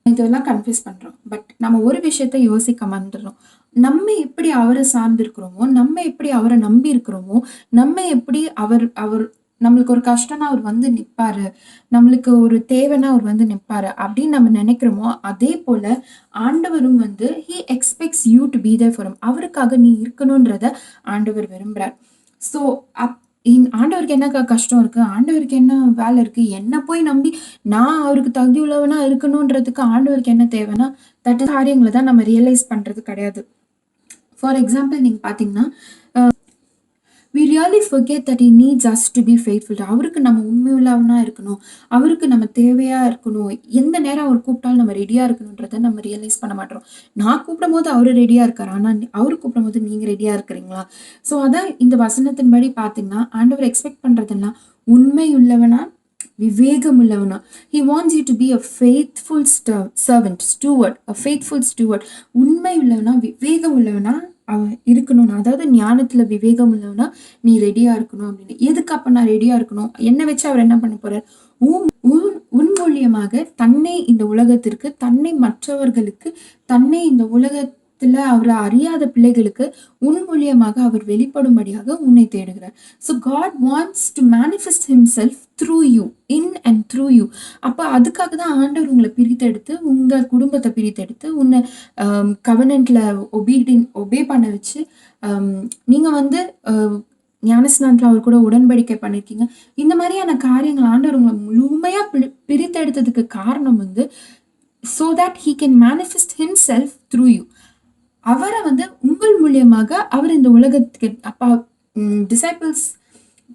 இதெல்லாம் கன்ஃபியூஸ் பண்ணுறோம். பட் நம்ம ஒரு விஷயத்த யோசிக்க மறந்துடுறோம். நம்ம எப்படி அவரை சார்ந்திருக்கிறோமோ, நம்ம எப்படி அவரை நம்பி இருக்கிறோமோ, நம்ம எப்படி அவர் நம்மளுக்கு ஒரு கஷ்டம்னா அவர் நிற்பாரு, நம்மளுக்கு ஒரு தேவைன்னா அவர் நிற்பாரு அப்படின்னு நம்ம நினைக்கிறோமோ, அதே போல் ஆண்டவரும் he expects you to be there for him. அவருக்காக நீ இருக்கணுன்றத ஆண்டவர் விரும்புகிறார். ஸோ ஆண்டவருக்கு என்னக்கா கஷ்டம் இருக்கு? ஆண்டவருக்கு என்ன வேலை இருக்கு? என்ன போய் நம்பி நான் அவருக்கு தகுதி உள்ளவனா இருக்கணுன்றதுக்கு ஆண்டவருக்கு என்ன தேவைன்னா, காரியங்கள தான் நம்ம ரியலைஸ் பண்றது கிடையாது. ஃபார் எக்ஸாம்பிள் நீங்க பார்த்தீங்கன்னா, we really forget that he needs us to be faithful. அவருக்கு நம்ம உண்மையுள்ளவனா இருக்கணும். அவருக்கு நம்ம தேவையா இருக்கணும். எந்த நேரம் அவர் கூப்பிட்டாலும் நம்ம ரெடியா இருக்கணுன்றத நம்ம ரியலைஸ் பண்ண மாட்றோம். நான் கூப்பிடும்போது அவரு ரெடியா இருக்காரு. ஆனா அவரு கூப்பிடும்போது நீங்க ரெடியா இருக்கிறீங்களா? ஸோ அதான் இந்த வசனத்தின்படி பார்த்தீங்கன்னா, ஆண்டவர் எக்ஸ்பெக்ட் பண்றதெல்லாம் உண்மையுள்ளவனா, விவேகம் உள்ளவனா. He wants you to be a faithful servant, steward, a faithful steward. உண்மை உள்ளவனா, விவேகம் உள்ளவனா அவன் இருக்கணும். அதாவது ஞானத்துல விவேகம் உள்ளவனா நீ ரெடியா இருக்கணும் அப்படின்னு. எதுக்கு அப்ப நான் ரெடியா இருக்கணும்? என்ன வச்சு அவர் என்ன பண்ண போறார்? உன் மூலியமாக தன்னை இந்த உலகத்திற்கு, தன்னை மற்றவர்களுக்கு, தன்னை இந்த உலகத்துல அவரை அறியாத பிள்ளைகளுக்கு உன் மூலியமாக அவர் வெளிப்படும்படியாக உன்னை தேடுகிறார். So God wants to manifest himself through you, in and through you. அப்போ அதுக்காக தான் ஆண்டவர் உங்களை பிரித்தெடுத்து, உங்க குடும்பத்தை பிரித்தெடுத்து, உன்னை கவர்னன்ட்ல ஒபே பண்ண வச்சு, நீங்க வந்து ஞானஸ்நானத்தில் அவர் கூட உடன்படிக்கை பண்ணியிருக்கீங்க. இந்த மாதிரியான காரியங்கள் ஆண்டவர் உங்களை முழுமையா பிரித்தெடுத்ததுக்கு காரணம் வந்து so that he can manifest himself through you. அவரை வந்து உங்கள் மூலியமாக அவர் இந்த உலகத்துக்கு அப்பா டிசைபிள்ஸ்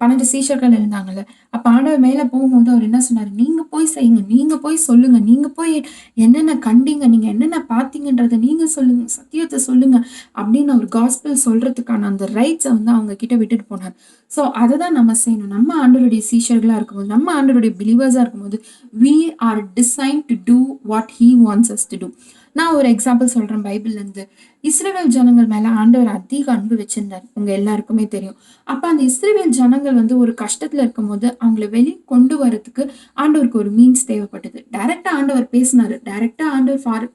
12 சீஷர்கள் இருந்தாங்கல்ல. அப்ப ஆண்டவர் மேல போகும்போது அவர் என்ன சொன்னாரு? நீங்க போய் செய்யுங்க, நீங்க போய் சொல்லுங்க, நீங்க போய் என்னென்ன கண்டீங்க, நீங்க என்னென்ன பார்த்தீங்கன்றத நீங்க சொல்லுங்க, சத்தியத்தை சொல்லுங்க அப்படின்னு அவர் காஸ்பல் சொல்றதுக்கான அந்த ரைட்ஸை வந்து அவங்க கிட்ட விட்டுட்டு போனார். ஸோ அதை தான் நம்ம செய்யணும். நம்ம ஆண்டவருடைய சீஷர்களா இருக்கும்போது, நம்ம ஆண்டவருடைய பிலீவர்ஸா இருக்கும்போது, we are designed to do what he wants us to do. நான் ஒரு எக்ஸாம்பிள் சொல்றேன் பைபிள்ல இருந்து. இஸ்ரவேல் ஜனங்கள் மேல ஆண்டவர் அதிக அன்பு வச்சிருந்தார், உங்க எல்லாருக்குமே தெரியும். அப்ப அந்த இஸ்ரவேல் ஜனங்கள் வந்து ஒரு கஷ்டத்துல இருக்கும் போது அவங்களை வெளியே கொண்டு வரதுக்கு ஆண்டவருக்கு ஒரு மீன்ஸ் தேவைப்பட்டது. டைரக்டா ஆண்டவர் பேசினாரு, டைரக்டா ஆண்டவர்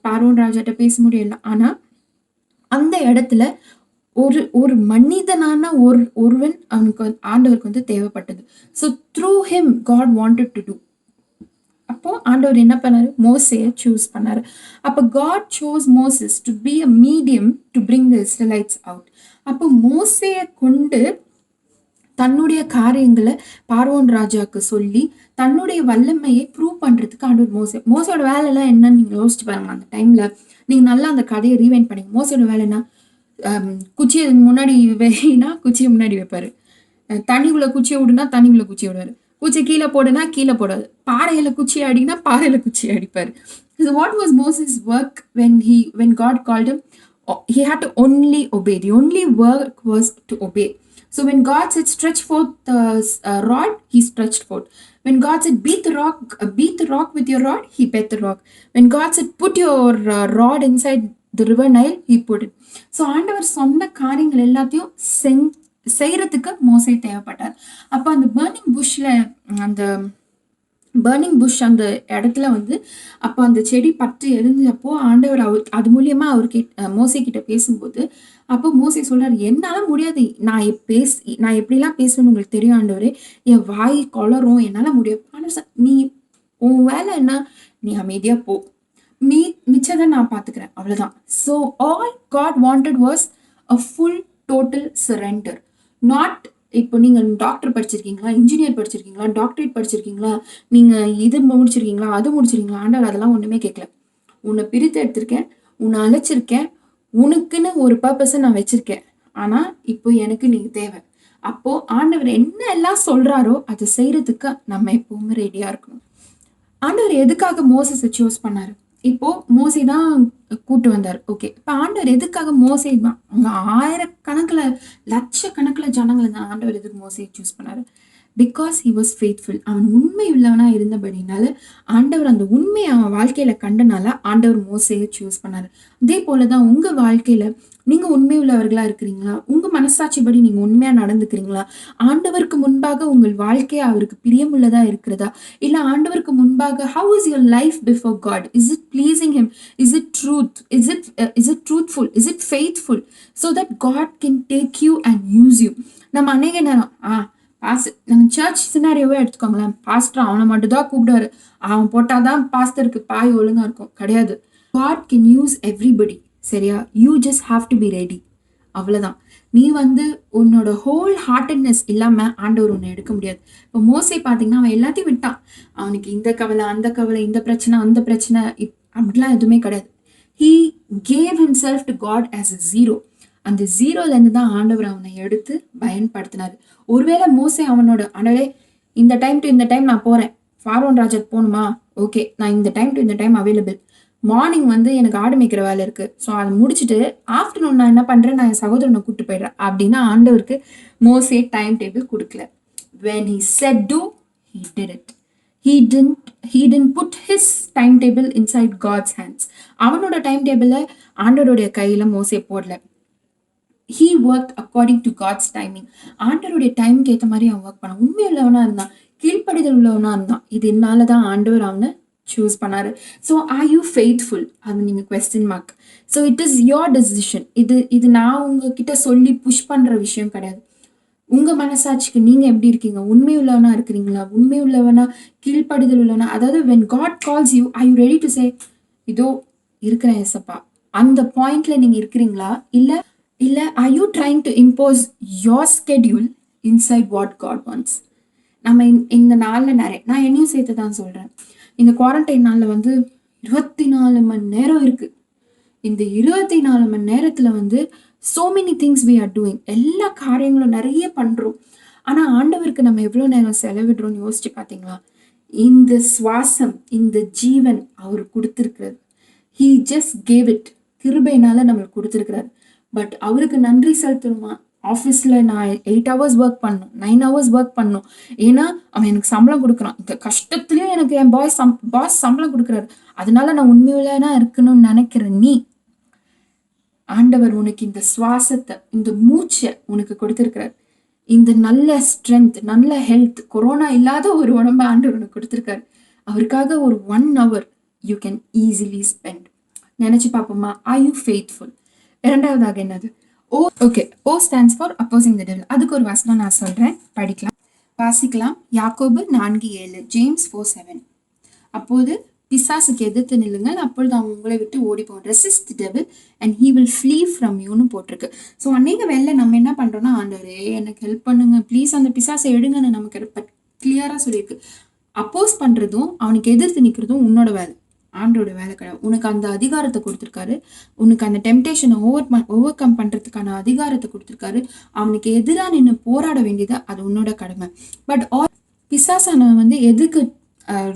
பார்வோன் ராஜாட்ட பேச முடியல. ஆனா அந்த இடத்துல ஒரு மனிதனான ஒருவன் அவனுக்கு ஆண்டவருக்கு வந்து தேவைப்பட்டது. So through him God wanted to do. அப்போ ஆண்டவர் என்ன பண்ணாரு? மோசேயை சூஸ் பண்ணாரு. அப்போ God chose Moses to be a medium to bring the Israelites out. அப்போ மோசேயை கொண்டு தன்னுடைய காரியங்களை பார்வோன் ராஜாவுக்கு சொல்லி தன்னுடைய வல்லமையை ப்ரூவ் பண்றதுக்கு ஆண்டவர் மோசையோட வேலை எல்லாம் என்னன்னு நீங்க யோசிச்சு பாருங்க. அந்த டைம்ல நீங்க நல்லா அந்த கதையை ரீவைண்ட் பண்ணீங்க. மோசையோட வேலை என்ன? குச்சியை முன்னாடி வைனா குச்சியை முன்னாடி வைப்பாரு, தண்ணிக்குள்ள குச்சியை விடுனா தண்ணிக்குள்ள குச்சியை விடுவாரு, குச்சி கீழே போடுனா கீழே போடாது, பாறையில குச்சியை அடினா பாறையில குச்சியை அடிப்பாரு. So what was Moses' work when God called him? He had to only obey. The only work was to obey. So when God said stretch forth the rod, he stretched forth. When God said beat the rock with your rod, he beat the rock. When God said put your rod inside the river Nile, he put it. So ஆண்டவர் சொன்ன காரியங்கள் எல்லாத்தையும் செய்யறதுக்கு மோசே தேவைப்பட்டார். அப்போ அந்த burning push அந்த இடத்துல வந்து அப்போ அந்த செடி பற்றி எரிஞ்சப்போ ஆண்டவர் அது மூலியமா மோசே கிட்ட பேசும்போது அப்போ மோசே சொல்றாரு, என்னால முடியாது, நான் எப்படிலாம் பேசுவேன்னு உங்களுக்கு தெரியும் ஆண்டவரே, என் வாய் கொளரும், என்னால முடியாது. ஆண்டவர் நீ உன் வேலை என்ன? நீ அமைதியா போ, மிச்சதை நான் பாத்துக்கிறேன், அவ்வளவுதான். So all God wanted was a full total surrender. Not இப்போ நீங்கள் டாக்டர் படிச்சிருக்கீங்களா, இன்ஜினியர் படிச்சிருக்கீங்களா, டாக்டரேட் படிச்சிருக்கீங்களா, நீங்கள் இது முடிச்சிருக்கீங்களா, அது முடிச்சிருக்கீங்களா, ஆண்டவர் அதெல்லாம் ஒன்றுமே கேட்கல. உன்னை பிரித்து எடுத்திருக்கேன், உன்னை அழைச்சிருக்கேன், உனக்குன்னு ஒரு பர்பஸை நான் வச்சிருக்கேன். ஆனால் இப்போ எனக்கு நீங்கள் தேவை. அப்போ ஆண்டவர் என்ன எல்லாம் சொல்றாரோ அதை செய்யறதுக்கு நம்ம எப்பவுமே ரெடியா இருக்கணும். ஆண்டவர் எதுக்காக மோசஸை சூஸ் பண்ணாரு? இப்போ மோசே தான் கூட்டு வந்தார். ஓகே, இப்போ ஆண்டவர் எதுக்காக மோசே தான் அங்க ஆயிரக்கணக்கில் லட்சக்கணக்கில் ஜனங்களை தான் ஆண்டவர் எதுக்கு மோசையை சூஸ் பண்ணாரு? Because he was faithful. அவன் உண்மை உள்ளவனா இருந்தபடினால ஆண்டவர் அந்த உண்மையை அவன் வாழ்க்கையில கண்டனால ஆண்டவர் மோசையை சூஸ் பண்ணாரு. அதே போலதான் உங்க வாழ்க்கையில நீங்க உண்மை உள்ளவர்களா இருக்கிறீங்களா? உங்க மனசாட்சிப்படி நீங்க உண்மையா நடந்துக்கிறீங்களா? ஆண்டவருக்கு முன்பாக உங்கள் வாழ்க்கையை அவருக்கு பிரியமுள்ளதா இருக்கிறதா? இல்ல ஆண்டவருக்கு முன்பாக how is your life before God? Is it pleasing him? Is it truth? Is it truthful? Is it faithful? So that God can take you and use you. நம்ம அநேக நேரம் நம்ம சர்ச் சினாரியோவே எடுத்துக்கோங்களேன். பாஸ்டர் அவனை மட்டும் தான் கூப்பிடுவாரு, அவன் போட்டாதான் பாஸ்டருக்கு பாய் ஒழுங்கா இருக்கும். கிடையாது. God can use everybody. சரியா? You just have to be ready. அவ்வளவுதான். நீ வந்து உன்னோட ஹோல் ஹார்ட்டட்னஸ் இல்லாம ஆண்டவர் உன்னை எடுக்க முடியாது. இப்போ மோசே பாத்தீங்கன்னா அவன் எல்லாத்தையும் விட்டான். அவனுக்கு இந்த கவலை, அந்த கவலை, இந்த பிரச்சனை, அந்த பிரச்சனை, அப்படிலாம் எதுவுமே கிடையாது. He gave himself to God as a zero. அந்த ஜீரோல இருந்து தான் ஆண்டவர் அவனை எடுத்து பயன்படுத்தினாரு. ஒருவேளை மோசே அவனோட ஆண்டவரே இந்த டைம் டு இந்த டைம் நான் போறேன், ஃபாரோன் ராஜாக்கு போகணுமா, ஓகே நான் இந்த டைம் டு இந்த டைம் அவைலபிள், மார்னிங் வந்து எனக்கு ஆடு மேய்க்கிற வேலை இருக்கு, ஸோ அதை முடிச்சுட்டு ஆஃப்டர்நூன் நான் என்ன பண்றேன், நான் என் சகோதரனை கூப்பிட்டு போயிடுறேன் அப்படின்னு ஆண்டவருக்கு மோசே டைம் டேபிள் கொடுக்கல. when he said do, he did it. he didn't put his timetable inside God's hands. அவனோட டைம் டேபிள ஆண்டவருடைய கையில மோசே போடல. he worked according to God's timing. ஆண்டவருடைய டைம்க்கு ஏற்ற மாதிரி அவன் ஒர்க் பண்ணான். உண்மை உள்ளவனா இருந்தான், கீழ்ப்படிதல் உள்ளவனா இருந்தான். இது என்னாலதான் ஆண்டவர் அவனை சூஸ் பண்ணாரு. ஸோ ஆர் யூ ஃபெய்த்ஃபுல், அது நீங்க question mark. So it is your decision. இது நான் உங்ககிட்ட சொல்லி புஷ் பண்ற விஷயம் கிடையாது. உங்க மனசாட்சிக்கு நீங்க எப்படி இருக்கீங்க? உண்மை உள்ளவனா இருக்கிறீங்களா? உண்மை உள்ளவனா, கீழ்ப்படிதல் உள்ளவனா? அதாவது when God calls you, are you ready to say இதோ இருக்கிறேன் ஏசப்பா, அந்த பாயிண்ட்ல நீங்க இருக்கிறீங்களா? இல்ல are you trying to impose your schedule inside what God wants? நம்ம இந்த நாள்ல நான் என்னையும் சேர்த்து தான் சொல்றேன். இந்த குவாரண்டைன் நாள்ல வந்து 24 மணி நேரம் இருக்கு. இந்த 24 மணி நேரத்துல வந்து so many things we are doing. எல்லா காரியங்களும் நிறைய பண்றோம். ஆனா ஆண்டவருக்கு நம்ம எவ்வளவு நேரம் செலவிடுறோம்னு யோசிச்சு பாத்தீங்களா? இந்த சுவாசம், இந்த ஜீவன் அவர் கொடுத்திருக்கிறது. he just gave it. கிருபையினால நம்மளுக்கு கொடுத்திருக்கிறாரு. பட் அவருக்கு நன்றி செலுத்தணுமா? ஆஃபீஸில் நான் 8 hours ஒர்க் பண்ணணும், 9 hours ஒர்க் பண்ணணும், ஏன்னா அவன் எனக்கு சம்பளம் கொடுக்குறான். இந்த கஷ்டத்துலயும் எனக்கு என் பாஸ் சம்பளம் கொடுக்குறாரு, அதனால நான் உண்மையிலனா இருக்கணும்னு நினைக்கிற நீ, ஆண்டவர் உனக்கு இந்த சுவாசத்தை, இந்த மூச்சை உனக்கு கொடுத்திருக்கிறார். இந்த நல்ல ஸ்ட்ரென்த், நல்ல ஹெல்த், கொரோனா இல்லாத ஒரு உடம்பு ஆண்டவர் உனக்கு கொடுத்திருக்காரு. அவருக்காக ஒரு 1 hour you can easily spend. நினைச்சு பார்ப்போமா? Are you faithful? இரண்டாவதாக என்னது? Okay, O stands for opposing the devil. அதுக்கு ஒரு வசனம் நான் சொல்றேன், படிக்கலாம், வாசிக்கலாம். யாக்கோபு 4:7, ஜேம்ஸ் 4:7. அப்போது பிசாசுக்கு எதிர்த்து நில்லுங்கள், அப்பொழுது அவன் உங்களை விட்டு ஓடி போவான். Resist the devil and he will flee from யூன்னு போட்டிருக்கு. ஸோ அநேக வேலை நம்ம என்ன பண்றோம்னா, ஆண்டவரே எனக்கு ஹெல்ப் பண்ணுங்க ப்ளீஸ், அந்த பிசாசை எடுங்கன்னு நமக்கு கிளியரா சொல்லியிருக்கு. அப்போஸ் பண்றதும் அவனுக்கு எதிர்த்து நிற்கிறதும் உன்னோட வேலை, ஆண்டோட வேலை கிடையாது. உனக்கு அந்த அதிகாரத்தை கொடுத்துருக்காரு, உனக்கு அந்த டெம்டேஷனை ஓவர் கம் பண்றதுக்கான அதிகாரத்தை கொடுத்துருக்காரு. அவனுக்கு எதிராக நின்று போராட வேண்டியது அது உன்னோட கடமை. பட் பிசாசானவன் வந்து எதுக்கு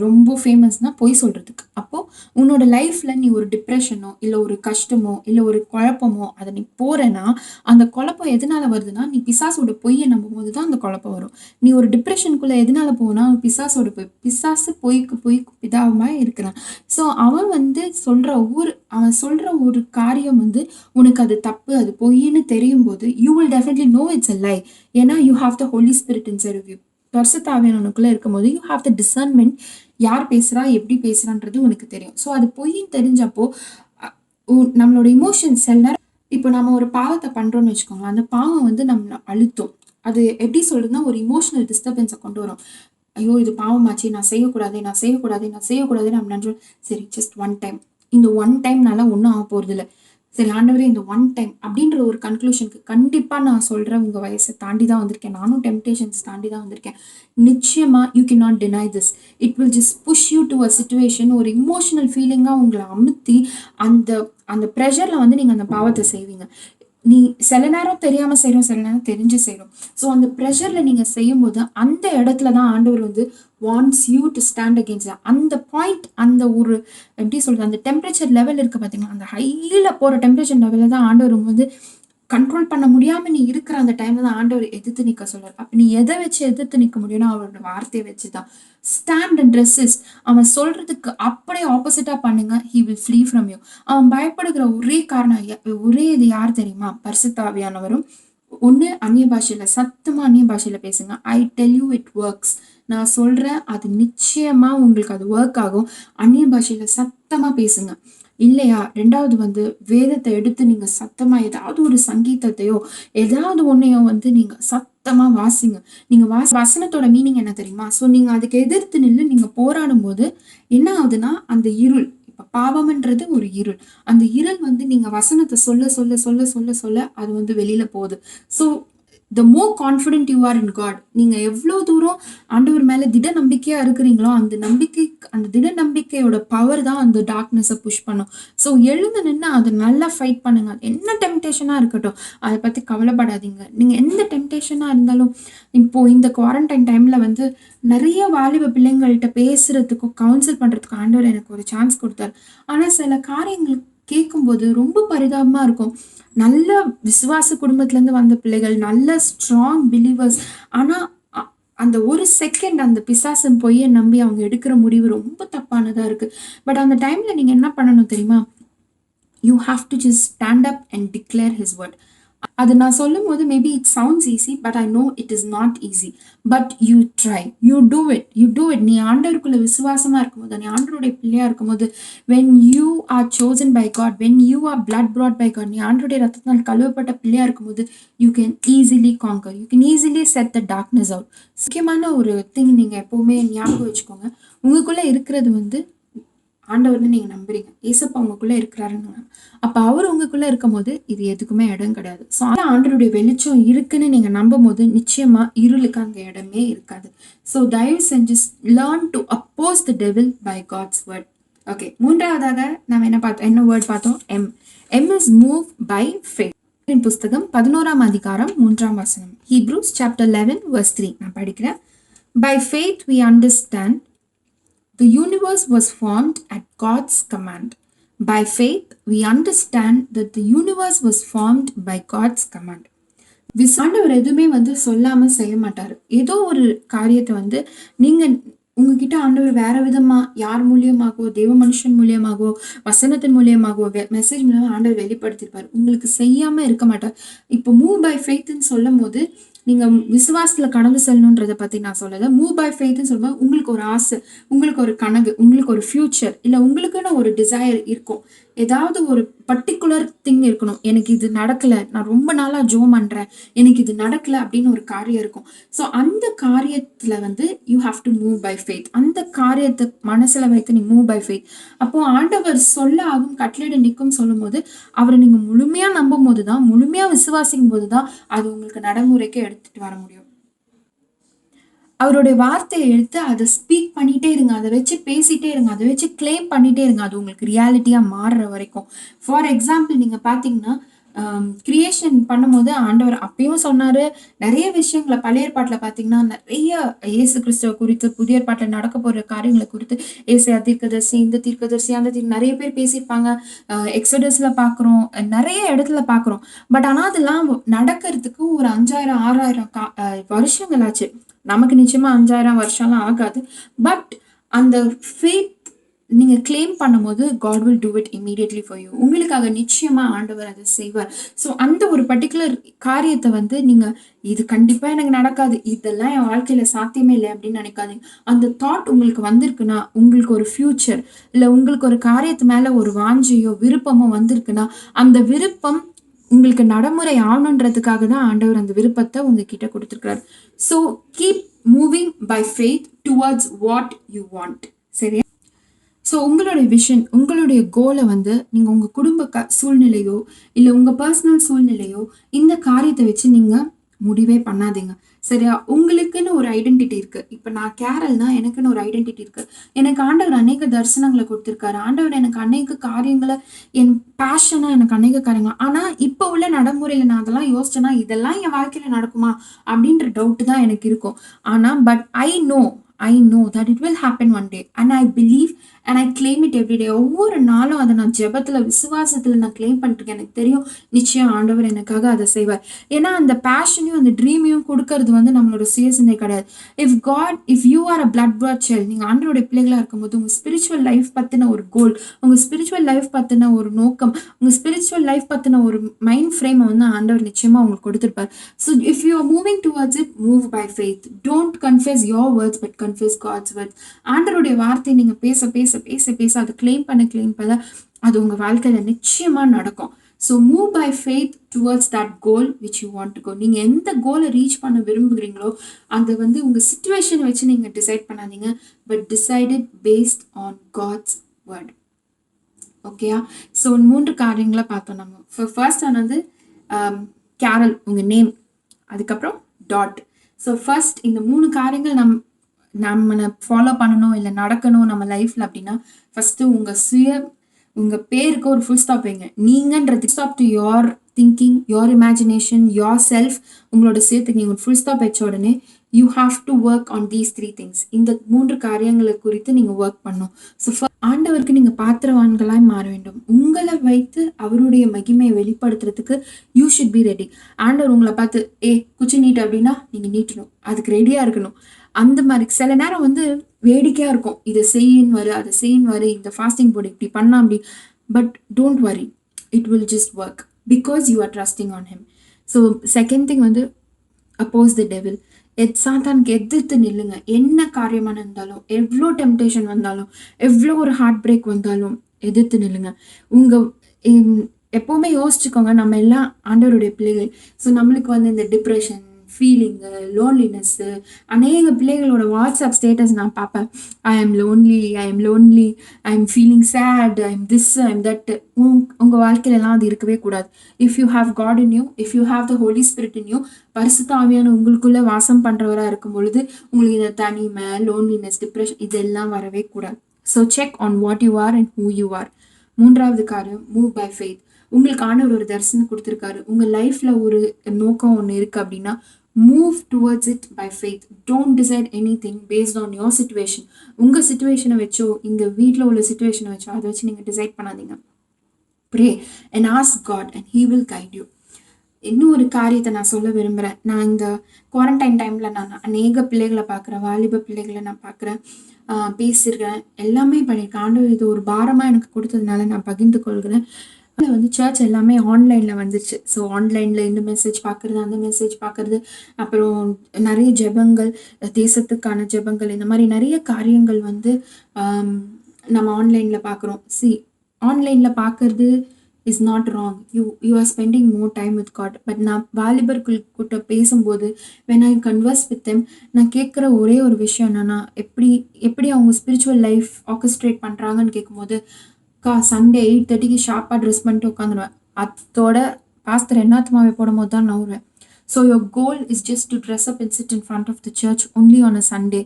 ரொம்ப ஃபேமஸ்னா பொய் சொல்றதுக்கு. அப்போ உன்னோட லைஃப்ல நீ ஒரு டிப்ரெஷனோ இல்லை ஒரு கஷ்டமோ இல்லை ஒரு குழப்பமோ அதை நீ போறேன்னா, அந்த குழப்பம் எதனால வருதுன்னா, நீ பிசாசோட பொய்யை நம்பும் போது தான் அந்த குழப்பம் வரும். நீ ஒரு டிப்ரெஷனுக்குள்ள எதனால போனா, பிசாசோட பொய். பிசாசு பொய்க்கு பிதாவமா இருக்கிறான். ஸோ அவன் சொல்ற ஒரு காரியம் வந்து உனக்கு அது தப்பு, அது பொய்ன்னு தெரியும் போது you will definitely know it's a lie. ஏன்னா you have the Holi spirit inside of you. பரிசுத்த ஆவியானவருக்குள்ள இருக்கும்போது யூ ஹாவ் த டிசர்ன்மெண்ட், யார் பேசுறா எப்படி பேசுறான்றது உனக்கு தெரியும். ஸோ அது பொய்ன்னு தெரிஞ்சப்போ நம்மளோட இமோஷன்ஸ் எல்லாம், இப்போ நம்ம ஒரு பாவத்தை பண்றோம்னு வச்சுக்கோங்க, அந்த பாவம் வந்து நம்மளை அழுத்தும். அது எப்படி சொல்றதுன்னா, ஒரு இமோஷனல் டிஸ்டர்பன்ஸை கொண்டு வரும். ஐயோ இது பாவமாச்சு, நான் செய்யக்கூடாது நம்ம நினைச்சோம். சரி ஜஸ்ட் 1 time, இந்த 1 timeனால ஒன்றும் ஆக போறது இல்லை. சரி ஆண்டவரே இந்த 1 time அப்படின்ற ஒரு கன்க்ளூஷனுக்கு கண்டிப்பா நான் சொல்றேன், உங்க வயசை தாண்டி தான் வந்திருக்கேன், நானும் டெம்டேஷன்ஸ் தாண்டி தான் வந்திருக்கேன். நிச்சயமா you can not deny this. It will just push you to a situation. ஒரு இமோஷனல் ஃபீலிங்கா உங்களை அமுத்தி அந்த ப்ரெஷர்ல வந்து நீங்க அந்த பாவத்தை செய்வீங்க. நீ சில நேரம் தெரியாம செய்யறோம், சில நேரம் தெரிஞ்சு செய்யறோம். ஸோ அந்த ப்ரெஷர்ல நீங்க செய்யும் போது அந்த இடத்துல தான் ஆண்டவர் வந்து wants you to stand against அந்த பாயிண்ட். அந்த ஒரு எப்படி சொல்றது, அந்த டெம்பரேச்சர் லெவல் இருக்கு பாத்தீங்களா, அந்த ஹைல போற டெம்பரேச்சர் லெவலில் தான் ஆண்டவர் வந்து கண்ட்ரோல் பண்ண முடியாம நீ இருக்கிற அந்த டைம்ல தான் ஆண்டவர் எதிர்த்து நிக்க சொல்றாரு. அப்ப நீ எதை வச்சு எதிர்த்து நிக்க முடியும்னா, அவரோட வார்த்தையை வச்சுதான். Stand and resist. அவன் சொல்றதுக்கு அப்படியே ஆப்போசிட்டா பண்ணுங்க, he will flee from you. அவன் பயப்படுகிற ஒரே இது யார் தெரியுமா? பரிசுத்த ஆவியானவரும். ஒண்ணு அந்நிய பாஷையில, சத்தமா அந்நிய பாஷையில பேசுங்க. I tell you it works. நான் சொல்றேன், அது நிச்சயமா உங்களுக்கு அது ஒர்க் ஆகும். அந்நிய பாஷையில சத்தமா பேசுங்க. இல்லையா, 2வது வந்து வேதத்தை எடுத்து நீங்க சத்தமா ஏதாவது ஒரு சங்கீதத்தையோ ஏதாவது ஒன்னையோ வந்து நீங்க சத்தமா வாசிங்க. நீங்க வசனத்தோட மீனிங் என்ன தெரியுமா? ஸோ நீங்க அதுக்கு எதிர்த்து நின்று நீங்க போராடும் போது என்ன ஆகுதுன்னா, அந்த இருள், இப்ப பாவம்ன்றது ஒரு இருள். அந்த இருள் வந்து நீங்க வசனத்தை சொல்ல சொல்ல சொல்ல சொல்ல சொல்ல அது வந்து வெளியில போகுது. So the more confident you are in God, நீங்க எவ்வளோ தூரம் ஆண்டவர் மேல திட நம்பிக்கையா இருக்கிறீங்களோ அந்த திட நம்பிக்கையோட பவர் தான் அந்த டார்க்னஸை புஷ் பண்ணும். ஸோ எழுந்து நின்று அதை நல்லா ஃபைட் பண்ணுங்க. அது என்ன டெம்டேஷனா இருக்கட்டும், அதை பத்தி கவலைப்படாதீங்க. நீங்க எந்த டெம்டேஷனா இருந்தாலும், இப்போ இந்த குவாரண்டைன் டைம்ல வந்து நிறைய வாலிப பிள்ளைங்கள்ட்ட பேசுறதுக்கும் கவுன்சில் பண்றதுக்கும் ஆண்டவர் எனக்கு ஒரு சான்ஸ் கொடுத்தாரு. ஆனா சில காரியங்கள் கேட்கும்போது ரொம்ப பரிதாபமா இருக்கும். நல்ல விசுவாச குடும்பத்திலேருந்து வந்த பிள்ளைகள், நல்ல ஸ்ட்ராங் பிலீவர்ஸ். ஆனா அந்த ஒரு செகண்ட் அந்த பிசாசன் பொய்யை நம்பி அவங்க எடுக்கிற முடிவு ரொம்ப தப்பானதா இருக்கு. பட் அந்த டைம்ல நீங்க என்ன பண்ணணும் தெரியுமா? You have to just stand up and declare his word. அது நான் சொல்லும் போது maybe it sounds easy, but I no it is not easy. But you try, you do it. நீ ஆண்டவருக்குள்ள விசுவாசமா இருக்கும்போது, நீ ஆண்டவருடைய பிள்ளையா இருக்கும்போது, when you are chosen by God, when you are blood brought by God, நீ ஆண்டவருடைய ரத்தத்தால் கழுவப்பட்ட பிள்ளையா இருக்கும்போது, you can easily conquer, you can easily set the darkness out. முக்கியமான ஒரு திங் நீங்க எப்பவுமே ஞாபகம் வச்சுக்கோங்க. உங்களுக்குள்ள இருக்கிறது வந்து ஆண்டவர்னு நீங்க நம்புறீங்க, ஏசப்பா உங்களுக்குள்ள இருக்கிறாருன்னு. அப்ப அவர் உங்களுக்குள்ள இருக்கும் போது இது எதுக்குமே இடம் கிடையாது. ஸோ ஆண்டவருடைய வெளிச்சம் இருக்குன்னு நீங்க நம்பும் போது நிச்சயமா இருளுக்கு அங்க இடமே இருக்காது. ஸோ தயவு செஞ்சு learn to oppose the devil by God's word. Okay, மூன்றாவதாக நம்ம என்ன வேர்ட் பார்த்தோம்? M is move by faith. புஸ்தகம் 11ஆம் அதிகாரம் 3ஆம் வசனம், ஹீப்ரூஸ் சாப்டர் 11 verse 3 நான் படிக்கிறேன். By faith we understand the universe was formed at God's command. By faith, we understand that the universe was formed by God's command. ஆண்டவர் எதுவுமே வந்து சொல்லாம செய்ய மாட்டாரு. ஏதோ ஒரு காரியத்தை வந்து நீங்க உங்ககிட்ட ஆண்டவர் வேற விதமா யார் மூலியமாகவோ, தேவ மனுஷன் மூலியமாகவோ, வசனத்தின் மூலியமாகவோ, மெசேஜ் மூலியமா ஆண்டவர் வெளிப்படுத்திருப்பாரு. உங்களுக்கு செய்யாம இருக்க மாட்டார். இப்போ மூவ் பை ஃபெய்த்ன்னு சொல்லும் போது நீங்க விசுவாசத்துல கடந்து செல்லணுன்றதை பத்தி நான் சொல்லல. மூவ் பை ஃபெய்த்ன்னு சொல்லும்போது உங்களுக்கு ஒரு ஆசை, உங்களுக்கு ஒரு கனவு, உங்களுக்கு ஒரு ஃபியூச்சர், இல்லை உங்களுக்குன்னு ஒரு டிசைர் இருக்கும். ஏதாவது ஒரு பர்டிகுலர் திங் இருக்கணும். எனக்கு இது நடக்கல, நான் ரொம்ப நாளா ஜோம் பண்றேன், எனக்கு இது நடக்கல அப்படின்னு ஒரு காரியம் இருக்கும். ஸோ அந்த காரியத்துல வந்து you have to move by faith. அந்த காரியத்தை மனசுல வைத்து நீ மூவ் பை ஃபெய்த். அப்போ ஆண்டவர் சொல்ல ஆகும் கட்டளையிட நிற்கும் சொல்லும் போது அவரை நீங்க முழுமையா நம்பும் போதுதான், முழுமையா விசுவாசிக்கும் போதுதான் அது உங்களுக்கு நடைமுறைக்கு எடுத்துட்டு வர முடியும். அவருடைய வார்த்தையை எடுத்து அதை ஸ்பீக் பண்ணிட்டே இருங்க, அதை வச்சு பேசிட்டே இருங்க, அதை வச்சு கிளைம் பண்ணிட்டே இருங்க, அது உங்களுக்கு ரியாலிட்டியா மாறுற வரைக்கும். ஃபார் எக்ஸாம்பிள் நீங்க பாத்தீங்கன்னா கிரியேஷன் பண்ணும்போது ஆண்டவர் அப்பயும் சொன்னாரு. நிறைய விஷயங்களை பழைய ஏற்பாட்டுல பாத்தீங்கன்னா நிறைய இயேசு கிறிஸ்துவ குறித்து, புதிய ஏற்பாட்டுல நடக்க போற காரியங்களை குறித்து ஏசாயா தீர்க்கதரிசி, இந்த தீர்க்கதரிசி, அந்த நிறைய பேர் பேசியிருப்பாங்க. எக்ஸோடஸ்ல பாக்குறோம், நிறைய இடத்துல பாக்குறோம். பட் ஆனா அதெல்லாம் நடக்கிறதுக்கு ஒரு 5000 6000 வருஷங்கள் ஆச்சு. நமக்கு நிச்சயமா 5000 வருஷம்லாம் ஆகாது. பட் அந்த ஃபேத் நீங்க கிளைம் பண்ணும்போது God will do it immediately for you. உங்களுக்காக நிச்சயமா ஆண்டவர் அதை செய்வார். ஸோ அந்த ஒரு பர்டிகுலர் காரியத்தை வந்து நீங்க இது கண்டிப்பா எனக்கு நடக்காது, இதெல்லாம் என் வாழ்க்கையில சாத்தியமே இல்லை அப்படின்னு நினைக்காதீங்க. அந்த தாட் உங்களுக்கு வந்திருக்குன்னா, உங்களுக்கு ஒரு ஃபியூச்சர் இல்லை உங்களுக்கு ஒரு காரியத்து மேல ஒரு வாஞ்சையோ விருப்பமோ வந்திருக்குன்னா, அந்த விருப்பம் உங்களுக்கு நடைமுறை ஆகணுன்றதுக்காக தான் ஆண்டவர் அந்த விருப்பத்தை உங்ககிட்ட கொடுத்துருக்காரு. So keep moving by faith towards what you want. சரியா? ஸோ உங்களுடைய விஷன், உங்களுடைய கோலை வந்து நீங்கள் உங்கள் குடும்ப சூழ்நிலையோ இல்லை உங்கள் பர்சனல் சூழ்நிலையோ இந்த காரியத்தை வச்சு நீங்கள் முடிவே பண்ணாதீங்க. சரியா? உங்களுக்குன்னு ஒரு ஐடென்டிட்டி இருக்கு. இப்போ நான் கேரல்னா எனக்குன்னு ஒரு ஐடென்டிட்டி இருக்கு. எனக்கு ஆண்டவர் அநேக தரிசனங்களை கொடுத்துருக்காரு. ஆண்டவர் எனக்கு அநேக காரியங்களை, என் பேஷனா எனக்கு அநேக காரியங்கள். ஆனால் இப்போ உள்ள நடைமுறையில் நான் அதெல்லாம் யோசிச்சேன்னா இதெல்லாம் என் வாழ்க்கையில் நடக்குமா அப்படின்ற டவுட் தான் எனக்கு இருக்கும். ஆனால் but I know that it will happen one day and I believe and I claim it every day. ஒவ்வொரு நாளும் அதை நான் ஜெபத்துல விசுவாசத்துல நான் கிளைம் பண்ணிருக்கேன். எனக்கு தெரியும் நிச்சயம் ஆண்டவர் எனக்காக அதை செய்வார். ஏன்னா அந்த பேஷனையும் அந்த ட்ரீமையும் கொடுக்கறது வந்து நம்மளோட சுயசிந்தை கிடையாது. If you R a blood brought child, நீங்க ஆண்டவருடைய பிள்ளைகளா இருக்கும்போது உங்க ஸ்பிரிச்சுவல் லைஃப் பத்தின ஒரு கோல், உங்க ஸ்பிரிச்சுவல் லைஃப் பத்தின ஒரு நோக்கம், உங்க ஸ்பிரிச்சுவல் லைஃப் பத்தின ஒரு மைண்ட் ஃப்ரேமை வந்து ஆண்டவர் நிச்சயமா உங்களுக்கு கொடுத்துருப்பார். So if you are moving towards it, move by faith. Don't confess your words but confess God's words. ஆண்டவருடைய வார்த்தையை நீங்க பேச பேச பேச பேச அதை கிளைம் பண்ண அது உங்க வாழ்க்கையில நிச்சயமா நடக்கும். So move by faith towards that goal which you want to go. நீங்க எந்த கோலை ரீச் பண்ண விரும்புகிறீங்களோ அதை வந்து உங்க சிச்சுவேஷனை வச்சு நீங்க டிசைட் பண்ணாதீங்க, but decided based on God's word. ஓகேயா? ஸோ 3 காரியங்கள பார்த்தோம் நம்ம. ஃபர்ஸ்ட் ஒன் வந்து கேரல் உங்க நேம். அதுக்கப்புறம் டாட். ஸோ ஃபர்ஸ்ட் இந்த 3 காரியங்கள் நம்ம ஃபாலோ பண்ணணும் இல்ல நடக்கணும் நம்ம லைஃப்ல அப்படின்னா, ஃபர்ஸ்ட்டு உங்க பேருக்கு ஒரு ஃபுல் ஸ்டாப் வைங்க. நீங்கன்றது stop to your thinking, your imagination, your self உங்களோட சேர்த்துக்கு நீங்க ஒரு ஃபுல் ஸ்டாப் வச்ச உடனே you have to work on these 3 things. இந்த 3 காரியங்களை குறித்து நீங்க ஒர்க் பண்ணணும். ஸோ ஆண்டவருக்கு நீங்க பாத்திரவான்களாய் மாற வேண்டும். உங்களை வைத்து அவருடைய மகிமையை வெளிப்படுத்துறதுக்கு யூ ஷுட் பி ரெடி. ஆண்டவர் உங்களை பார்த்து குச்சி நீட்டு அப்படின்னா நீங்க நீட்டணும், அதுக்கு ரெடியா இருக்கணும். அந்த மாதிரி சில நேரம் வந்து வேடிக்கையா இருக்கும், இதை செய்யின்னு வரு அதை செய்யின்னு வரு, இந்த ஃபாஸ்டிங் போடு இப்படி பண்ணா அப்படி. But don't worry, it will just work because you are trusting on him. So second thing வந்து அப்போஸ் த டெவில். சாத்தானுக்கு எதிர்த்து நில்லுங்க. என்ன காரியமான இருந்தாலும், எவ்வளோ டெம்டேஷன் வந்தாலும், எவ்வளோ ஒரு ஹார்ட் பிரேக் வந்தாலும் எதிர்த்து நில்லுங்க. எப்போவுமே யோசிச்சுக்கோங்க, நம்ம எல்லாம் ஆண்டவருடைய பிள்ளைகள். ஸோ நம்மளுக்கு வந்து இந்த டிப்ரெஷன் ஃபீலிங்கு, லோன்லினஸ்ஸு, அநேக பிள்ளைகளோட வாட்ஸ்அப் ஸ்டேட்டஸ் நான் பார்ப்பேன். I am lonely, I am feeling sad, I am this, I am that. உங்கள் வாழ்க்கையிலலாம் அது இருக்கவே கூடாது. If you have God in you, if you have the Holi Spirit in you, பரிசுத்த ஆவியான உங்களுக்குள்ளே வாசம் பண்ணுறவராக இருக்கும் பொழுது உங்களுக்கு இந்த தனிமை, லோன்லினஸ், டிப்ரெஷன் இதெல்லாம் வரவே கூடாது. So check on what you are and who you are. 3வது காரியம், மூவ் பை ஃபெய்த். உங்களுக்கு ஆண்டவர் ஒரு தரிசனம் கொடுத்துருக்காரு, உங்கள் லைஃப்பில் ஒரு நோக்கம் ஒன்று இருக்குது அப்படின்னா move towards it by faith. Don't decide anything based on your situation. உங்கள் சிச்சுவேஷனை வச்சோ, இங்கே வீட்டில் உள்ள சிச்சுவேஷனை வச்சோ அதை வச்சு நீங்கள் டிசைட் பண்ணாதீங்க. Pray and ask God and he will guide you. இன்னும் ஒரு காரியத்தை நான் சொல்ல விரும்புகிறேன். நான் இந்த குவாரண்டைன் டைமில் நான் அநேக பிள்ளைகளை பார்க்குறேன், வாலிப பிள்ளைகளை நான் பார்க்குறேன், பேசியிருக்கேன், எல்லாமே பண்ணியிருக்கேன். ஆண்டவர் இது ஒரு பாரமாக எனக்கு கொடுத்ததுனால நான் பகிர்ந்து கொள்கிறேன். வந்து சர்ச் எல்லாமே ஆன்லைனில் வந்துச்சு. ஸோ ஆன்லைனில் இந்த மெசேஜ் பார்க்குறது, அந்த மெசேஜ் பார்க்குறது, அப்புறம் நிறைய ஜெபங்கள், தேசத்துக்கான ஜெபங்கள், இந்த மாதிரி நிறைய காரியங்கள் வந்து நம்ம ஆன்லைனில் பார்க்குறோம். ஆன்லைனில் பார்க்குறது is not wrong. You are spending more time with God. But நான் வாலிபர்கள் கிட்ட பேசும்போது when I converse with them, நான் கேட்குற ஒரே ஒரு விஷயம் என்னன்னா, எப்படி அவங்க ஸ்பிரிச்சுவல் லைஃப் ஆர்கஸ்ட்ரேட் பண்ணுறாங்கன்னு கேட்கும்போது, சண்டே 8:30க்கு ஷார்ப்பாக ட்ரெஸ் பண்ணிட்டு உட்காந்துருவேன். அதோட பாஸ்தர் என்னாத்மாவை போடும் போது தான் நவுறேன். So your goal is just to dress up and sit in front of the church only on a Sunday.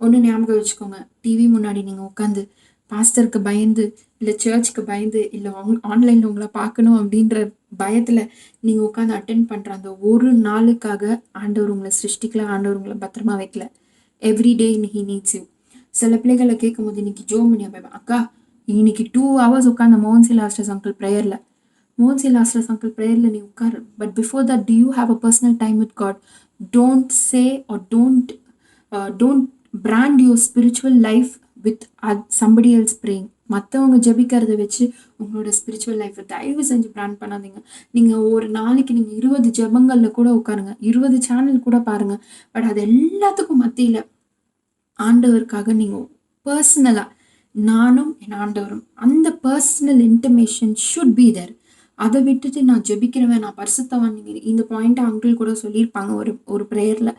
ஒன்று ஞாபகம் வச்சுக்கோங்க, டிவி முன்னாடி நீங்கள் உட்காந்து பாஸ்டருக்கு பயந்து, இல்லை சர்ச்சுக்கு பயந்து, இல்லை ஆன்லைனில் உங்களை பார்க்கணும் அப்படின்ற பயத்தில் நீங்கள் உட்காந்து அட்டென்ட் பண்ணுற அந்த ஒரு நாளுக்காக ஆண்டவர் உங்களை சிருஷ்டிக்கல, ஆண்டவர் உங்களை பத்திரமா வைக்கல. Everyday he needs you. சில பிள்ளைகளை கேட்கும் போது இன்னைக்கு ஜோமனியா பாப்பேன், அக்கா இன்னைக்கு 2 hours உட்காந்து மோன்சி லாஸ்டர்ஸ் அங்கிள் ப்ரேயரில் நீ உட்காரு. But before that do you have a personal time with God? Don't say or don't brand your spiritual life with somebody else praying. மற்றவங்க ஜெபிக்கிறத வச்சு உங்களோட ஸ்பிரிச்சுவல் லைஃப்பை தயவு செஞ்சு பிராண்ட் பண்ணாதீங்க. நீங்கள் ஒரு நாளைக்கு நீங்கள் 20 ஜெபங்களில் கூட உட்காருங்க, 20 சேனல் கூட பாருங்கள். பட் அது எல்லாத்துக்கும் மத்தியில் ஆண்டவருக்காக நீங்கள் பர்சனலாக, நானும் என் ஆண்டவரும், அந்த personal intimation should be there. அதை விட்டுட்டு நான் ஜெபிக்கிறவன், நான் பரிசுத்தவன், இந்த பாயிண்ட்டை அங்கிள் கூட சொல்லியிருப்பாங்க ஒரு ப்ரேயரில்.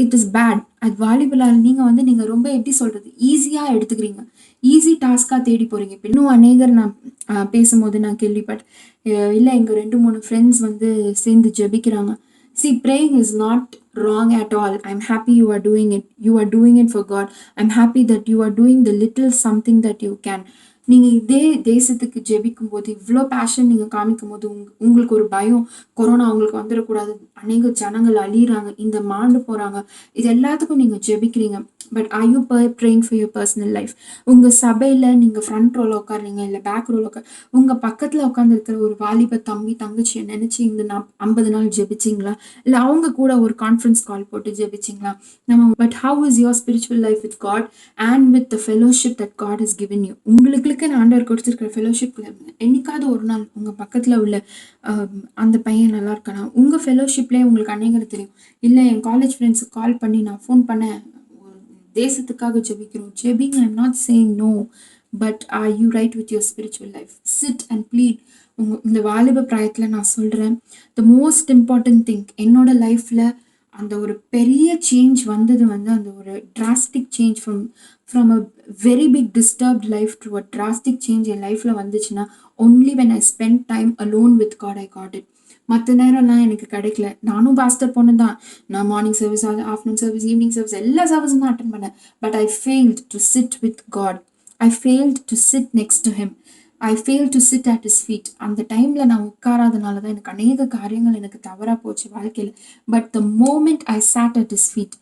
It is bad. அது வாலிபலால் நீங்கள் ரொம்ப எப்படி சொல்கிறது, ஈஸியாக எடுத்துக்கிறீங்க, ஈஸி டாஸ்க்காக தேடி போகிறீங்க. இப்போ இன்னும் அநேகர் நான் பேசும்போது நான் கேள்விப்பட்டேன், இல்லை எங்கள் 2-3 ஃப்ரெண்ட்ஸ் வந்து சேர்ந்து ஜெபிக்கிறாங்க. See, praying is not wrong at all. I'm happy you are doing it. You are doing it for God. I'm happy that you are doing the little something that you can. நீங்கள் இதே தேசத்துக்கு ஜெபிக்கும் போது, இவ்வளோ fashion நீங்கள் காமிக்கும் போது, உங்களுக்கு ஒரு பயம், கொரோனா அவங்களுக்கு வந்துடக்கூடாது, அநேக ஜனங்கள் அழியிறாங்க, இந்த மாண்டு போகிறாங்க, இது எல்லாத்துக்கும் நீங்கள் ஜெபிக்கிறீங்க. But are you praying for your personal life? உங்கள் சபையில் நீங்கள் ஃப்ரண்ட் ரோவில் உட்காருறீங்க, இல்லை பேக் ரோவில் உங்கள் பக்கத்தில் உட்காந்துருக்கிற ஒரு வாலிப தம்பி தங்கச்சியை நினச்சி இந்த 50 நாள் ஜெபிச்சிங்களா? இல்லை அவங்க கூட ஒரு கான்ஃபரன்ஸ் கால் போட்டு ஜெபிச்சிங்களா? But how is your spiritual life with God and with the fellowship that God has given you? உங்களுக்கு ஆண்டவர் கொடுத்துருக்கிற ஃபெலோஷிப் என்னைக்காவது ஒரு நாள் உங்கள் பக்கத்தில் உள்ள அந்த பையன் நல்லா இருக்கானா? உங்கள் ஃபெலோஷிப்லேயே உங்களுக்கு அநேகர் தெரியும், இல்லை என் காலேஜ் ஃப்ரெண்ட்ஸுக்கு கால் பண்ணி நான் ஃபோன் பண்ணேன், தேசத்துக்காக ஜெபிக்கிறோம், ஜெபிங். I am not saying no, but are you right with your spiritual life? Sit and bleed. இந்த வாலிப பிராயத்தில் நான் சொல்கிறேன், த மோஸ்ட் இம்பார்ட்டன்ட் திங் என்னோட லைஃப்பில் அந்த ஒரு பெரிய சேஞ்ச் வந்தது வந்து அந்த ஒரு drastic change from a very big disturbed life to a drastic change என் லைஃப்பில் வந்துச்சுன்னா only when I spend time alone with God I got it. மற்ற நேரம்லாம் எனக்கு கிடைக்கல. நானும் பாஸ்டர் பொண்ணு தான். நான் morning service, afternoon service, evening service எல்லா சர்வீஸும் தான் அட்டன் பண்ணேன். But I failed to sit with God. I failed to sit next to him. I fail to sit at his feet. அந்த டைமில் நான் உட்காராதனால தான் எனக்கு அநேக காரியங்கள் எனக்கு தவறாக போச்சு வாழ்க்கையில். But the moment I sat at his feet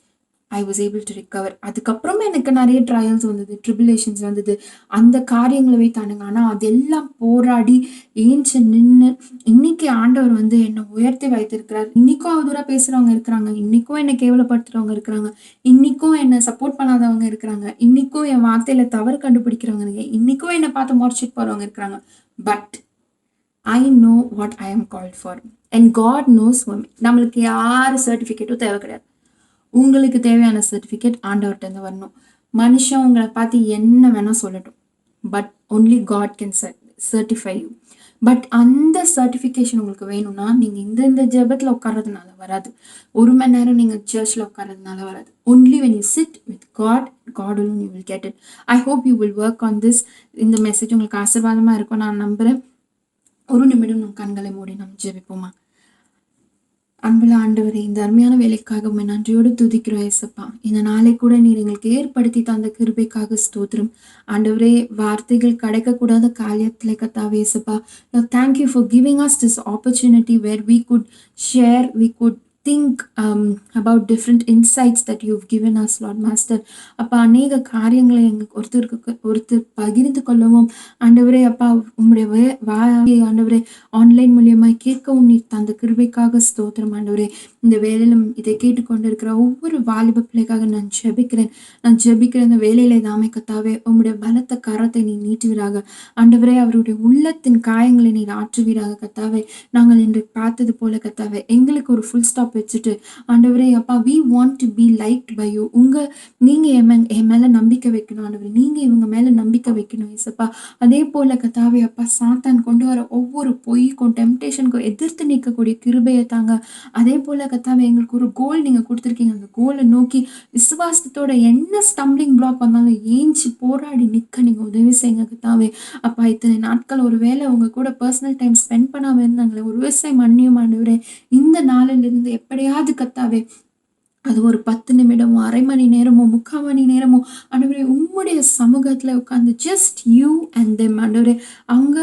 I was able to recover. அதுக்கப்புறமே எனக்கு நிறைய ட்ரையல்ஸ் வந்தது, ட்ரிபுலேஷன்ஸ் வந்தது, அந்த காரியங்களை வைத்தானுங்க. ஆனால் அதெல்லாம் போராடி ஏஞ்சி நின்று இன்னைக்கு ஆண்டவர் வந்து என்னை உயர்த்தி வைத்திருக்கிறார். இன்னைக்கும் அவதூறாக பேசுகிறவங்க இருக்கிறாங்க, இன்னைக்கும் என்னை கேவலப்படுத்துகிறவங்க இருக்கிறாங்க, இன்னைக்கும் என்னை சப்போர்ட் பண்ணாதவங்க இருக்கிறாங்க, இன்னைக்கும் என் வார்த்தையில் தவறு கண்டுபிடிக்கிறவங்க, இன்னைக்கும் என்னை பார்த்து முறைச்சிட்டு போகிறவங்க இருக்கிறாங்க. But I know what I am called for and God knows for me. நம்மளுக்கு யார் சர்டிஃபிகேட்டும் தேவை கிடையாது. உங்களுக்கு தேவையான சர்டிஃபிகேட் ஆண்டவர்கிட்ட வரணும். மனுஷன் உங்களை பார்த்து என்ன வேணால் சொல்லட்டும், but only God can certify you. But அந்த சர்டிஃபிகேஷன் உங்களுக்கு வேணும்னா நீங்கள் இந்த ஜெபத்தில் உட்கார்றதுனால வராது, 1 மணி நேரம் நீங்கள் சர்ச்சில் உட்கார்றதுனால வராது. Only when you sit with God, God alone you will get it. I hope you will work on this. இந்த மெசேஜ் உங்களுக்கு ஆசீர்வாதமாக இருக்கும் நான் நம்புகிறேன். ஒரு நிமிடம் நம் கண்களை மூடி நாம் ஜெபிப்போமா. அன்புள்ள ஆண்டவரே, இந்த அருமையான வேலைக்காக உண்மை நன்றியோடு துதிக்கிறோம் ஏசப்பா. இந்த நாளை கூட நீர் எங்களுக்கு ஏற்படுத்தி தந்த கிருபைக்காக ஸ்தோத்திரம் ஆண்டவரே. வார்த்தைகள் கிடைக்கக்கூடாத காரியத்திலே கத்தாவே ஏசப்பா, thank you for giving us this opportunity where we could share, we could think about different insights that you've given us, Lord Master. அப்பா அநேக காரியங்களை எங்களுக்கு ஒருத்தர் பகிர்ந்து கொள்ளவும் ஆண்டவரே அப்பா உம்முடைய ஆண்டவரே ஆன்லைன் மூலியமாய் கேட்கவும் நீர் தந்த கிருபைக்காக ஸ்தோத்திரம் ஆண்டவரே. இந்த வேலையிலும் இதை கேட்டுக்கொண்டிருக்கிற ஒவ்வொரு வாலிப பிள்ளைக்காக நான் ஜெபிக்கிறேன். இந்த வேலையில தாமே கத்தாவே உம்முடைய பலத்த கரத்தை நீ நீட்டுவீராக ஆண்டவரே. அவருடைய உள்ளத்தின் காயங்களை நீர் ஆற்றுவீராக கத்தாவே. நாங்கள் இன்று பார்த்தது போல கத்தாவே எங்களுக்கு ஒரு ஃபுல் ஸ்டாப் வச்சுட்டு ஆண்டவரே அப்பா we want to be liked by you. நீங்க என் மேல நம்பிக்கை வைக்கணும் ஆண்டவரே, நீங்க இவங்க மேல நம்பிக்கை வைக்கணும் ஏசப்பா. அதே போல கத்தாவே அப்பா சாத்தான் கொண்டு வர ஒவ்வொரு பொய்க்கும் டெம்டேஷனுக்கும் எதிர்த்து நிற்கக்கூடிய கிருபையை தாங்க. அதே போல கத்தாவே எங்களுக்கு ஒரு கோல் நீங்க கொடுத்துருக்கீங்க. அந்த கோலை நோக்கி விசுவாசத்தோட என்ன ஸ்டம்பிளிங் பிளாக் வந்தாலும் ஏஞ்சி போராடி நிற்க நீங்க உதவி செய்யுங்க கத்தாவே. அப்பா இத்தனை நாட்கள் ஒரு வேளை உங்க கூட பர்சனல் டைம் ஸ்பெண்ட் பண்ணாம இருந்தாங்களே, ஒரு விவசாயம் மன்னியும் ஆண்டவரே. இந்த நாளிலிருந்து எப்படியாவது கத்தாவே அது ஒரு 10 நிமிடமோ, அரை மணி நேரமோ, 3/4 மணி நேரமோ ஆண்டவரே உம்முடைய சமூகத்துல உட்கார்ந்து ஜஸ்ட் யூ அண்ட் தெம் ஆண்டவரே. அங்க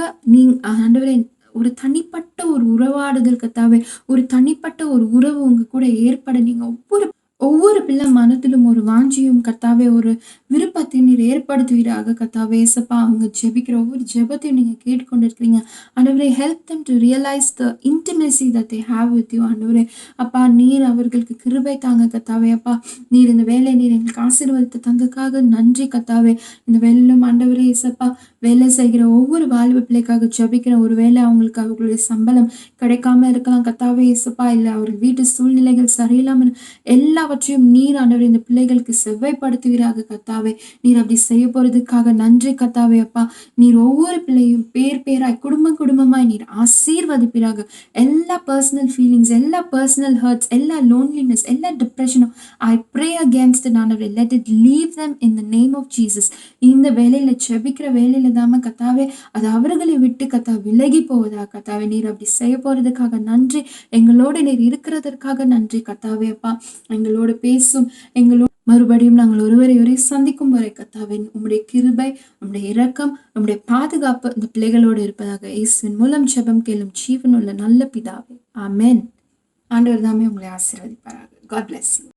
ஆண்டவரே ஒரு தனிப்பட்ட ஒரு உறவாடுதல் கத்தாவே, ஒரு தனிப்பட்ட ஒரு உறவு உங்க கூட ஏற்பட நீங்க ஒவ்வொரு பிள்ளை மனத்திலும் ஒரு வாஞ்சியும் கத்தாவே, ஒரு விருப்பத்தை நீர் ஏற்படுத்துவீராக கத்தாவே ஏசப்பா. அவங்க ஜெபிக்கிற ஒவ்வொரு ஜெபத்தையும் நீங்க கேட்டுக்கொண்டு இருக்கிறீங்க ஆண்டவரே. Help them to realize the intimacy that they have with you ஆண்டவரே. அப்பா நீர் அவர்களுக்கு கிருபை தாங்க கத்தாவே. அப்பா நீர் இந்த வேலை நீர் எங்களுக்கு ஆசீர்வாதத்தை தந்ததுக்காக நன்றி கத்தாவே. இந்த வேலையிலும் ஆண்டவரே ஏசப்பா வேலை செய்கிற ஒவ்வொரு வாலிப பிள்ளைக்காக ஜெபிக்கிற. ஒரு வேளை அவங்களுடைய சம்பளம் கிடைக்காம இருக்கலாம் கத்தாவே ஏசப்பா, இல்லை அவர்கள் வீட்டு சூழ்நிலைகள் சரியில்லாமல் எல்லாவற்றையும் நீர் ஆண்டவரே இந்த பிள்ளைகளுக்கு செவ்வாய்ப்படுத்துவீராக கத்தாவே. நீர் அப்படி செய்ய போறதுக்காக நன்றி கத்தாவே. அப்பா நீர் ஒவ்வொரு பிள்ளையும் பேராய் குடும்பமாய் நீர் ஆசீர்வதிப்பீராக. எல்லா பர்சனல் ஃபீலிங்ஸ், எல்லா பர்சனல் ஹர்ட்ஸ், எல்லா லோன்லினஸ், எல்லா டிப்ரெஷனும் ஐ ப்ரே அகேன்ஸ்ட் ஆண்டவரே. Let it leave them in the name of Jesus. இந்த வேலையில ஜெபிக்கிற வேலையில தாம கத்தாவே அது அவர்களை விட்டு விலகி போவதா கத்தாவே. நீர் அப்படி செய்ய போறதுக்காக நன்றி. எங்களோட நீர் இருக்கிறதற்காக நன்றி கத்தாவே. அப்பா எங்களோடு பேசும், மறுபடியும் நாங்கள் ஒருவரை சந்திக்கும் வரை கத்தாவே உம்முடைய கிருபை, உம்முடைய இரக்கம், உம்முடைய பாதுகாப்பு இந்த பிள்ளைகளோடு இருப்பதாக இயேசுவின் மூலம் ஜெபம் கேளும் ஜீவனுள்ள நல்ல பிதாவே, ஆமென். ஆண்டவர் தாமே உங்களை ஆசீர்வதிப்பாராக. God bless you.